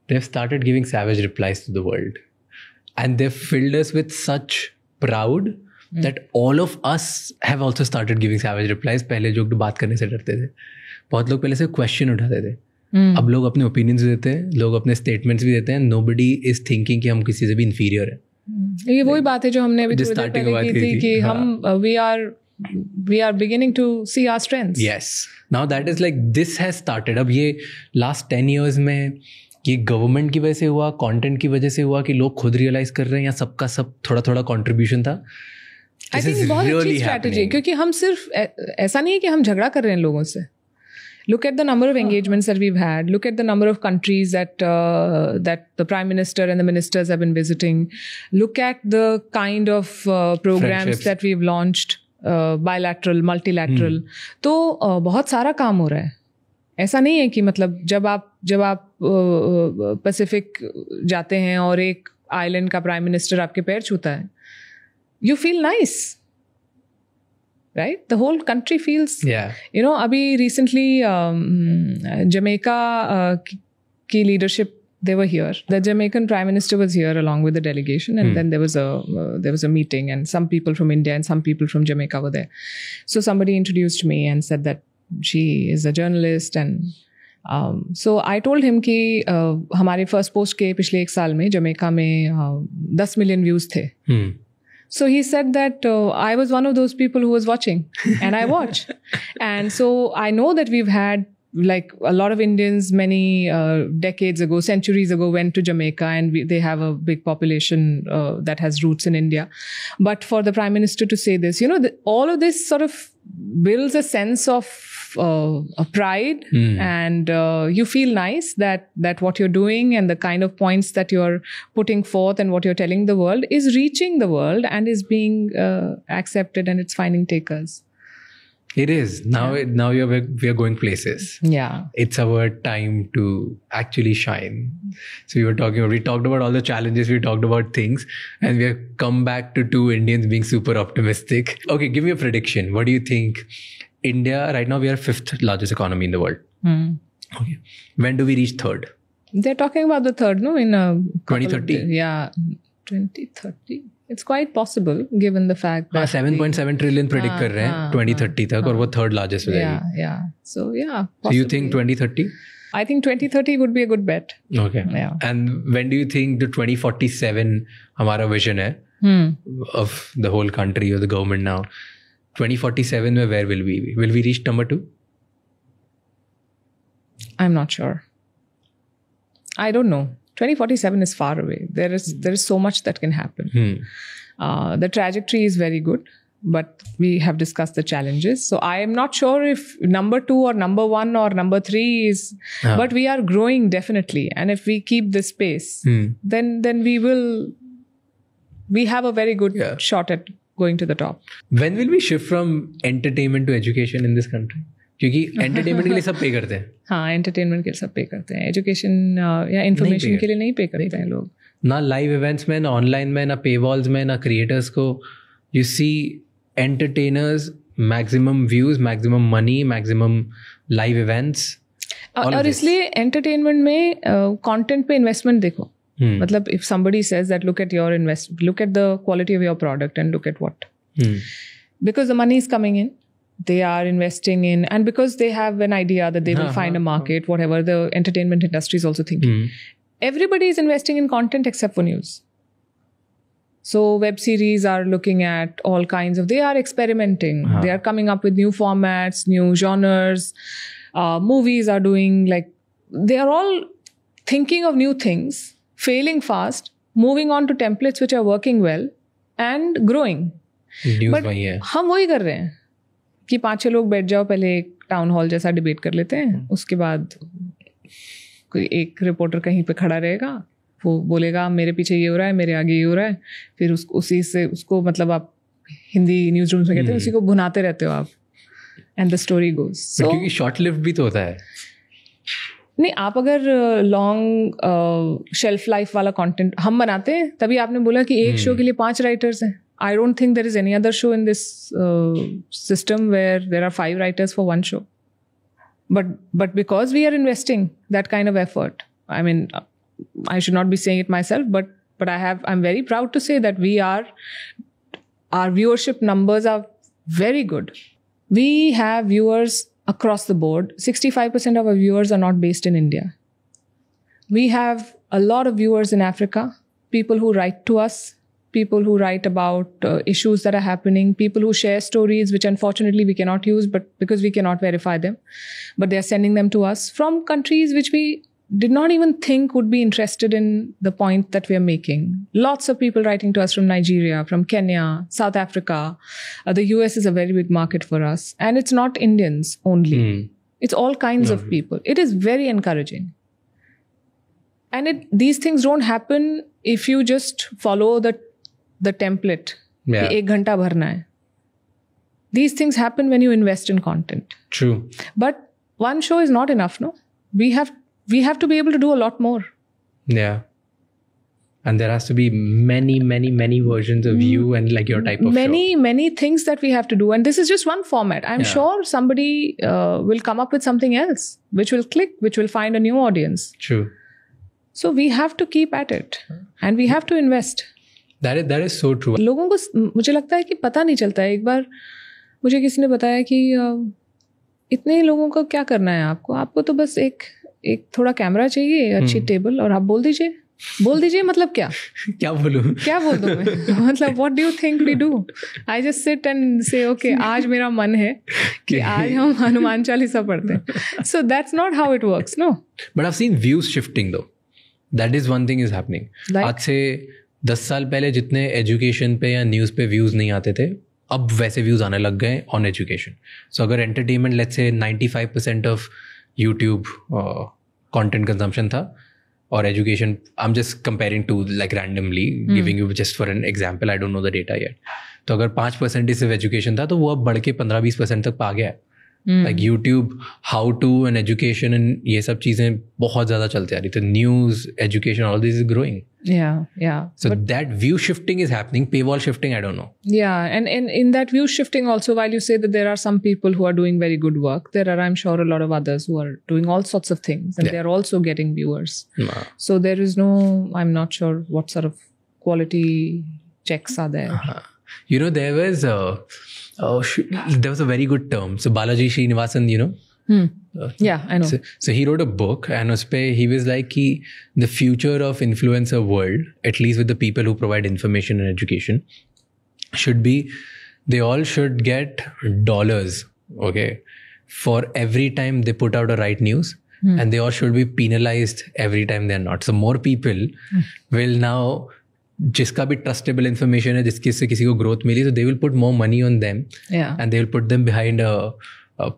they've started giving savage replies to the world. And they've filled us with such proud that all of us have also started giving savage replies. पहले जो बात करने से डरते थे, बहुत लोग पहले से क्वेश्चन उठाते थे. अब लोग अपने ओपिनियंस भी देते हैं, लोग अपने स्टेटमेंट्स भी देते हैं. नोबडी इज थिंकिंग कि हम किसी से भी इन्फीरियर है. ये वही बात है जो हमने अभी थोड़ी देर पहले की थी कि हम we are beginning to see our strengths. Yes. Now that is like this has started. अब ये last 10 years में ये गवर्नमेंट की वजह से हुआ, कंटेंट की वजह से हुआ कि लोग खुद रियलाइज कर रहे हैं, या सबका सब थोड़ा थोड़ा कंट्रीब्यूशन था. आई थिंक बहुत अच्छी स्ट्रैटेजी, क्योंकि हम सिर्फ ऐसा नहीं है कि हम झगड़ा कर रहे हैं लोगों से. Look at the number of engagements that we've had. Look at the number of countries that the Prime Minister and the ministers have been visiting. Look at the kind of programs that we've launched, bilateral, multilateral. तो बहुत सारा काम हो रहा है. ऐसा नहीं है कि मतलब जब आप पैसिफिक जाते हैं और एक आइलैंड का प्राइम मिनिस्टर आपके पैर छूता है, you feel nice. Right? The whole country feels, abhi recently Jamaica ki leadership, they were here. The Jamaican Prime Minister was here along with the delegation, and then there was a meeting, and some people from India and some people from Jamaica were there. So somebody introduced me and said that she is a journalist, and so I told him कि हमारे first post के पिछले 1 साल में Jamaica में 10 million views थे. So he said that I was one of those people who was watching, and I watched. And so I know that we've had, like, a lot of Indians many decades ago, centuries ago, went to Jamaica, and they have a big population that has roots in India. But for the Prime Minister to say this, all of this sort of builds a sense of pride, and you feel nice that what you're doing and the kind of points that you're putting forth and what you're telling the world is reaching the world and is being accepted, and it's finding takers. It is. Now we are going places. Yeah. It's our time to actually shine. So we talked about all the challenges, we talked about things, and we have come back to 2 Indians being super optimistic. Okay, give me a prediction. What do you think? India, right now we are 5th largest economy in the world. Okay. When do we reach 3rd? They're talking about the 3rd, no? In 2030? Yeah. 2030. It's quite possible given the fact that 7.7 trillion predict कर रहे हैं 2030 तक, और वो 3rd largest हो जाएगी. Yeah. So yeah. So you think 2030? I think 2030 would be a good bet. Okay. Yeah. And when do you think the 2047 हमारा vision है of the whole country or the government now? 2047 में where will we be? Will we reach number 2? I'm not sure. I don't know. 2047 is far away. There is so much that can happen. The trajectory is very good, but we have discussed the challenges. So I am not sure if number 2 or number 1 or number 3 is, but we are growing definitely. And if we keep this pace, then we have a very good shot at going to the top. When will we shift from entertainment to education in this country? क्योंकि entertainment के लिए सब पे करते हैं. हाँ, entertainment के लिए सब पे करते हैं. एजुकेशन या इन्फॉर्मेशन के लिए नहीं पे करते हैं लोग. ना लाइव इवेंट्स में, ना ऑनलाइन में, ना पे वॉल्स में, ना क्रिएटर्स को. You see entertainers, maximum views, maximum money, maximum live events. और इसलिए एंटरटेनमेंट में कंटेंट पे इन्वेस्टमेंट देखो. मतलब if somebody says that look at your investment, look at the quality of your product and look at what. Because the money is coming in, they are investing in, and because they have an idea that they will find a market, whatever the entertainment industry is also thinking. Everybody is investing in content except for news. So web series are looking at all kinds of, they are experimenting. They are coming up with new formats, new genres. Movies are doing they are all thinking of new things, failing fast, moving on to templates which are working well and growing. But हम वही कर रहे हैं कि 5-6 लोग बैठ जाओ, पहले एक टाउन हॉल जैसा डिबेट कर लेते हैं, उसके बाद कोई एक रिपोर्टर कहीं पे खड़ा रहेगा, वो बोलेगा मेरे पीछे ये हो रहा है, मेरे आगे ये हो रहा है, फिर उसी से उसको, मतलब आप हिंदी न्यूज रूम्स में कहते हैं, उसी को भुनाते रहते हो आप, एंड द स्टोरी गोज. क्योंकि शॉर्ट लिव्ड भी तो होता है. नहीं, आप अगर लॉन्ग शेल्फ लाइफ वाला कंटेंट हम बनाते हैं, तभी आपने बोला कि एक शो के लिए 5 राइटर्स हैं. I don't think there is any other show in this system where there are 5 writers for 1 show. But because we are investing that kind of effort, I mean I should not be saying it myself, but I'm very proud to say that our viewership numbers are very good. We have viewers across the board. 65% of our viewers are not based in India. We have a lot of viewers in Africa, people who write to us, people who write about issues that are happening, people who share stories which unfortunately we cannot use, but because we cannot verify them, but they are sending them to us from countries which we did not even think would be interested in the point that we are making. Lots of people writing to us from Nigeria, from Kenya, South Africa. The US is a very big market for us. And it's not Indians only. It's all kinds of people. It is very encouraging. And these things don't happen if you just follow the template. Yeah. 1 घंटा भरना है. These things happen when you invest in content. True. But one show is not enough, no? We have to be able to do a lot more. Yeah. And there has to be many, many, many versions of you and your type of show. Many things that we have to do. And this is just one format. I'm sure somebody will come up with something else, which will click, which will find a new audience. True. So we have to keep at it. And we have to invest. That is so true. लोगों को मुझे लगता है कि पता नहीं चलता है. एक बार मुझे किसी ने बताया कि इतने लोगों को क्या करना है आपको तो बस एक थोड़ा कैमरा चाहिए, अच्छी टेबल, और आप बोल दीजिए मतलब क्या बोल दूं मैं? मतलब what do you think we do? I just sit and say okay, आज मेरा मन है कि आज हम हनुमान चालीसा पढ़ते हैं. So that's not how it works, no. But I have seen views shifting though. That is one thing is happening. आज से 10 साल पहले जितने एजुकेशन पे या न्यूज़ पे व्यूज़ नहीं आते थे, अब वैसे व्यूज़ आने लग गए ऑन एजुकेशन. सो अगर entertainment let's say 95% of YouTube content consumption था, और education, I am just comparing to randomly giving you just for an example, I don't know the data yet. तो अगर 5% सिर्फ एजुकेशन था, तो वो अब बढ़ के 15-20% तक आ गया है. YouTube, how to and education and ये सब चीज़ें बहुत ज़्यादा चलती आ रही थी. News, education, all this is growing. Yeah. So that view shifting is happening. Paywall shifting, I don't know. Yeah, and in that view shifting also, while you say that there are some people who are doing very good work, there are, I'm sure, a lot of others who are doing all sorts of things, and they're also getting viewers. So there is no, I'm not sure what sort of quality checks are there. You know, there was a very good term. So Balaji Srinivasan, you know. Yeah, I know. So he wrote a book, and uspe he was like, the future of influencer world, at least with the people who provide information and education, should be, they all should get dollars, okay, for every time they put out a right news, and they all should be penalized every time they're not. So more people will now, जिसका भी trustable information है, जिसकी से किसी को growth milli, so they will put more money on them, and they will put them behind a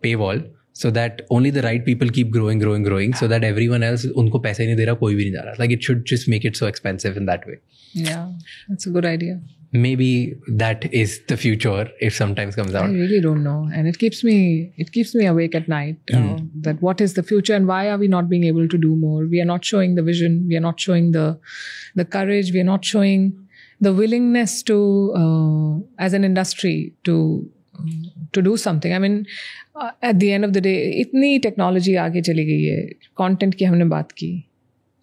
paywall, so that only the right people keep growing, so that everyone else, उनको पैसे नहीं दे रहा, कोई भी नहीं जा रहा. Like it should just make it so expensive in that way. Yeah, that's a good idea. Maybe that is the future if sometimes comes out. I really don't know, and it keeps me awake at night. That what is the future, and why are we not being able to do more? We are not showing the vision. We are not showing the courage. We are not showing the willingness to, as an industry, to do something. I mean, at the end of the day, इतनी technology आगे चली गई है. Content की हमने बात की.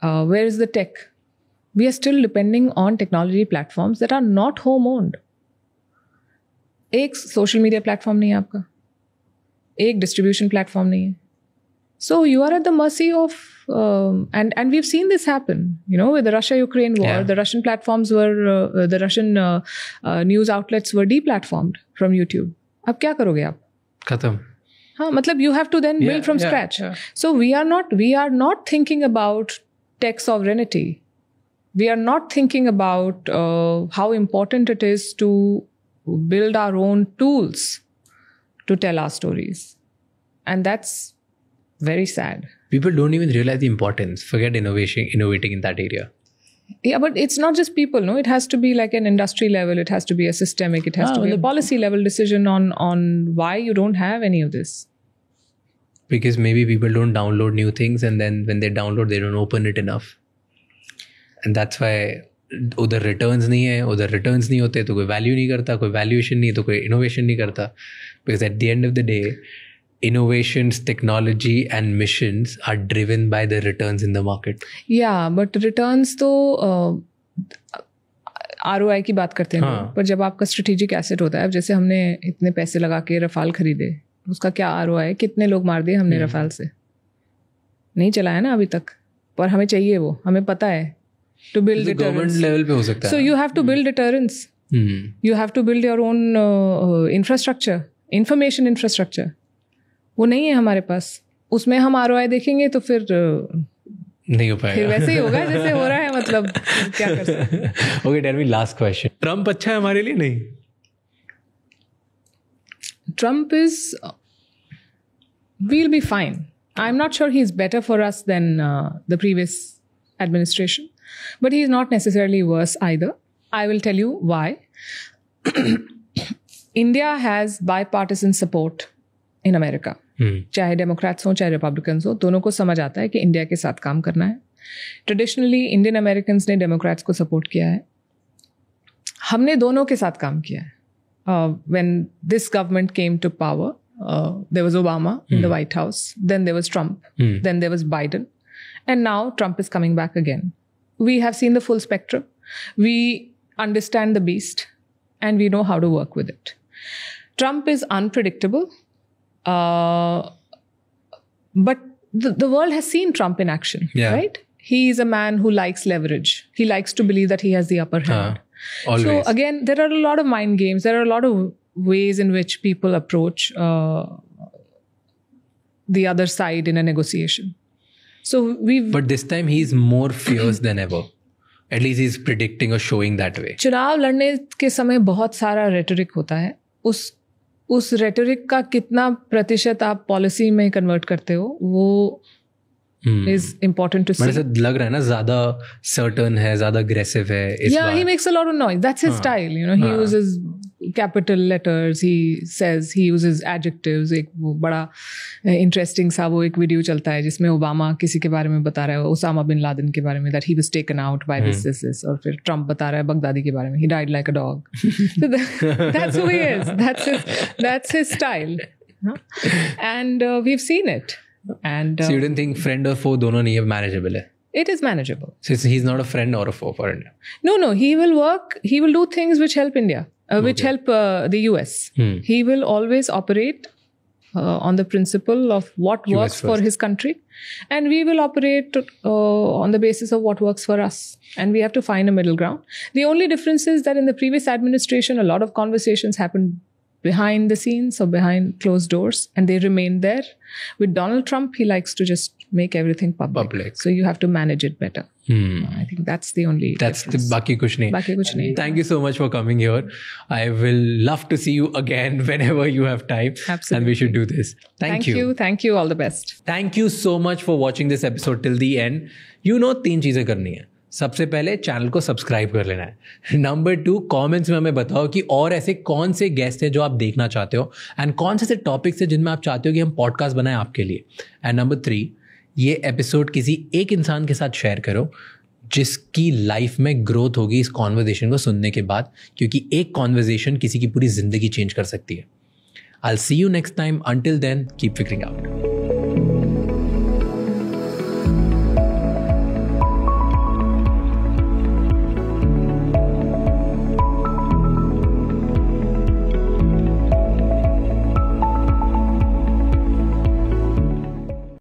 Where is the tech? We are still depending on technology platforms that are not home-owned. एक social media platform नहीं है आपका, एक distribution platform नहीं है. So you are at the mercy of, and we've seen this happen. You know, with the Russia-Ukraine war, the Russian platforms were, the Russian news outlets were deplatformed from YouTube. अब क्या करोगे आप? खत्म. हाँ, मतलब you have to then build from scratch. So we are not thinking about tech sovereignty. We are not thinking about how important it is to build our own tools to tell our stories. And that's very sad. People don't even realize the importance. Forget innovating in that area. Yeah, but it's not just people, no? It has to be like an industry level. It has to be a systemic. It has to be a policy level decision on why you don't have any of this. Because maybe people don't download new things, and then when they download, they don't open it enough. And that's why उधर returns नहीं है, उधर returns नहीं होते तो कोई value नहीं करता, कोई valuation नहीं तो कोई innovation नहीं करता. Because at the end of the day, innovations, technology and missions are driven by the returns in the market. Yeah, but returns तो ROI की बात करते हैं, पर जब आपका strategic asset होता है, जैसे हमने इतने पैसे लगा के रफाल खरीदे, उसका क्या ROI है? कितने लोग मार दिए हमने रफाल से? नहीं चलाया ना अभी तक, पर हमें चाहिए वो, हमें पता है. To build deterrence. Government level पे हो सकता है. So you have to build deterrence. You have to build your own infrastructure, information infrastructure. वो नहीं है हमारे पास. उसमें हम ROI देखेंगे तो फिर नहीं हो पाएगा. फिर वैसे ही होगा जैसे हो रहा है, मतलब क्या कर सकते हैं. Okay, tell me last question. Trump अच्छा है हमारे लिए नहीं? Trump is, we'll be fine. I'm not sure he's better for us than the previous administration. But he is not necessarily worse either. I will tell you why. India has bipartisan support in America. चाहे Democrats हो चाहे Republicans हो, दोनों को समझ आता है कि इंडिया के साथ काम करना है. ट्रेडिशनली इंडियन अमेरिकन्स ने डेमोक्रेट्स को सपोर्ट किया है. हमने दोनों के साथ काम किया है. When this government came to power, there was Obama in the White House, then there was Trump, then there was Biden, and now Trump is coming back again. We have seen the full spectrum. We understand the beast, and we know how to work with it. Trump is unpredictable, but the world has seen Trump in action, right? He is a man who likes leverage. He likes to believe that he has the upper hand. Always. So again, there are a lot of mind games. There are a lot of ways in which people approach the other side in a negotiation. So But this time he's more fierce than ever. At least he's predicting or showing that way. चुनाव लड़ने के समय बहुत सारा rhetoric होता है. उस rhetoric का कितना प्रतिशत आप पॉलिसी में कन्वर्ट करते हो, वो is important to see. मुझे लग रहा है ना ज़्यादा certain है, ज़्यादा aggressive है इस बार. He makes a lot of noise. That's his style. You know, he uses capital letters. He uses adjectives. एक वो बड़ा interesting सा वो एक वीडियो चलता है जिसमें ओबामा किसी के बारे में बता रहा है, ओसामा बिन लादेन के बारे में, that he was taken out by this, और फिर ट्रम्प बता रहा है बगदादी के बारे में, he died like a dog. So that's who he is. That's his style. And we've seen it. And so you didn't think friend or foe दोनों नहीं है, manageable है? It is manageable. So he's not a friend or a foe for India? No. He will work. He will do things which help India, which help the US. He will always operate on the principle of what works for his country. And we will operate on the basis of what works for us. And we have to find a middle ground. The only difference is that in the previous administration, a lot of conversations happened behind the scenes or behind closed doors, and they remain there. With Donald Trump, he likes to just make everything public. So you have to manage it better. I think that's the only difference. बाकी कुछ नहीं. Thank you so much for coming here. I will love to see you again whenever you have time. Absolutely. And we should do this. Thank you. Thank you. All the best. Thank you so much for watching this episode till the end. You know 3 चीज़ें करनी है. सबसे पहले channel को subscribe कर लेना है. Number 2, comments में हमें बताओ कि और ऐसे कौन से गेस्ट हैं जो आप देखना चाहते हो एंड कौन से ऐसे टॉपिक्स हैं जिनमें आप चाहते हो कि हम पॉडकास्ट बनाएं आपके लिए. एंड नंबर 3, ये एपिसोड किसी एक इंसान के साथ शेयर करो जिसकी लाइफ में ग्रोथ होगी इस कॉन्वर्जेशन को सुनने के बाद, क्योंकि एक कॉन्वर्जेशन किसी की पूरी जिंदगी चेंज कर सकती है. I'll see you next time. Until then, keep figuring out.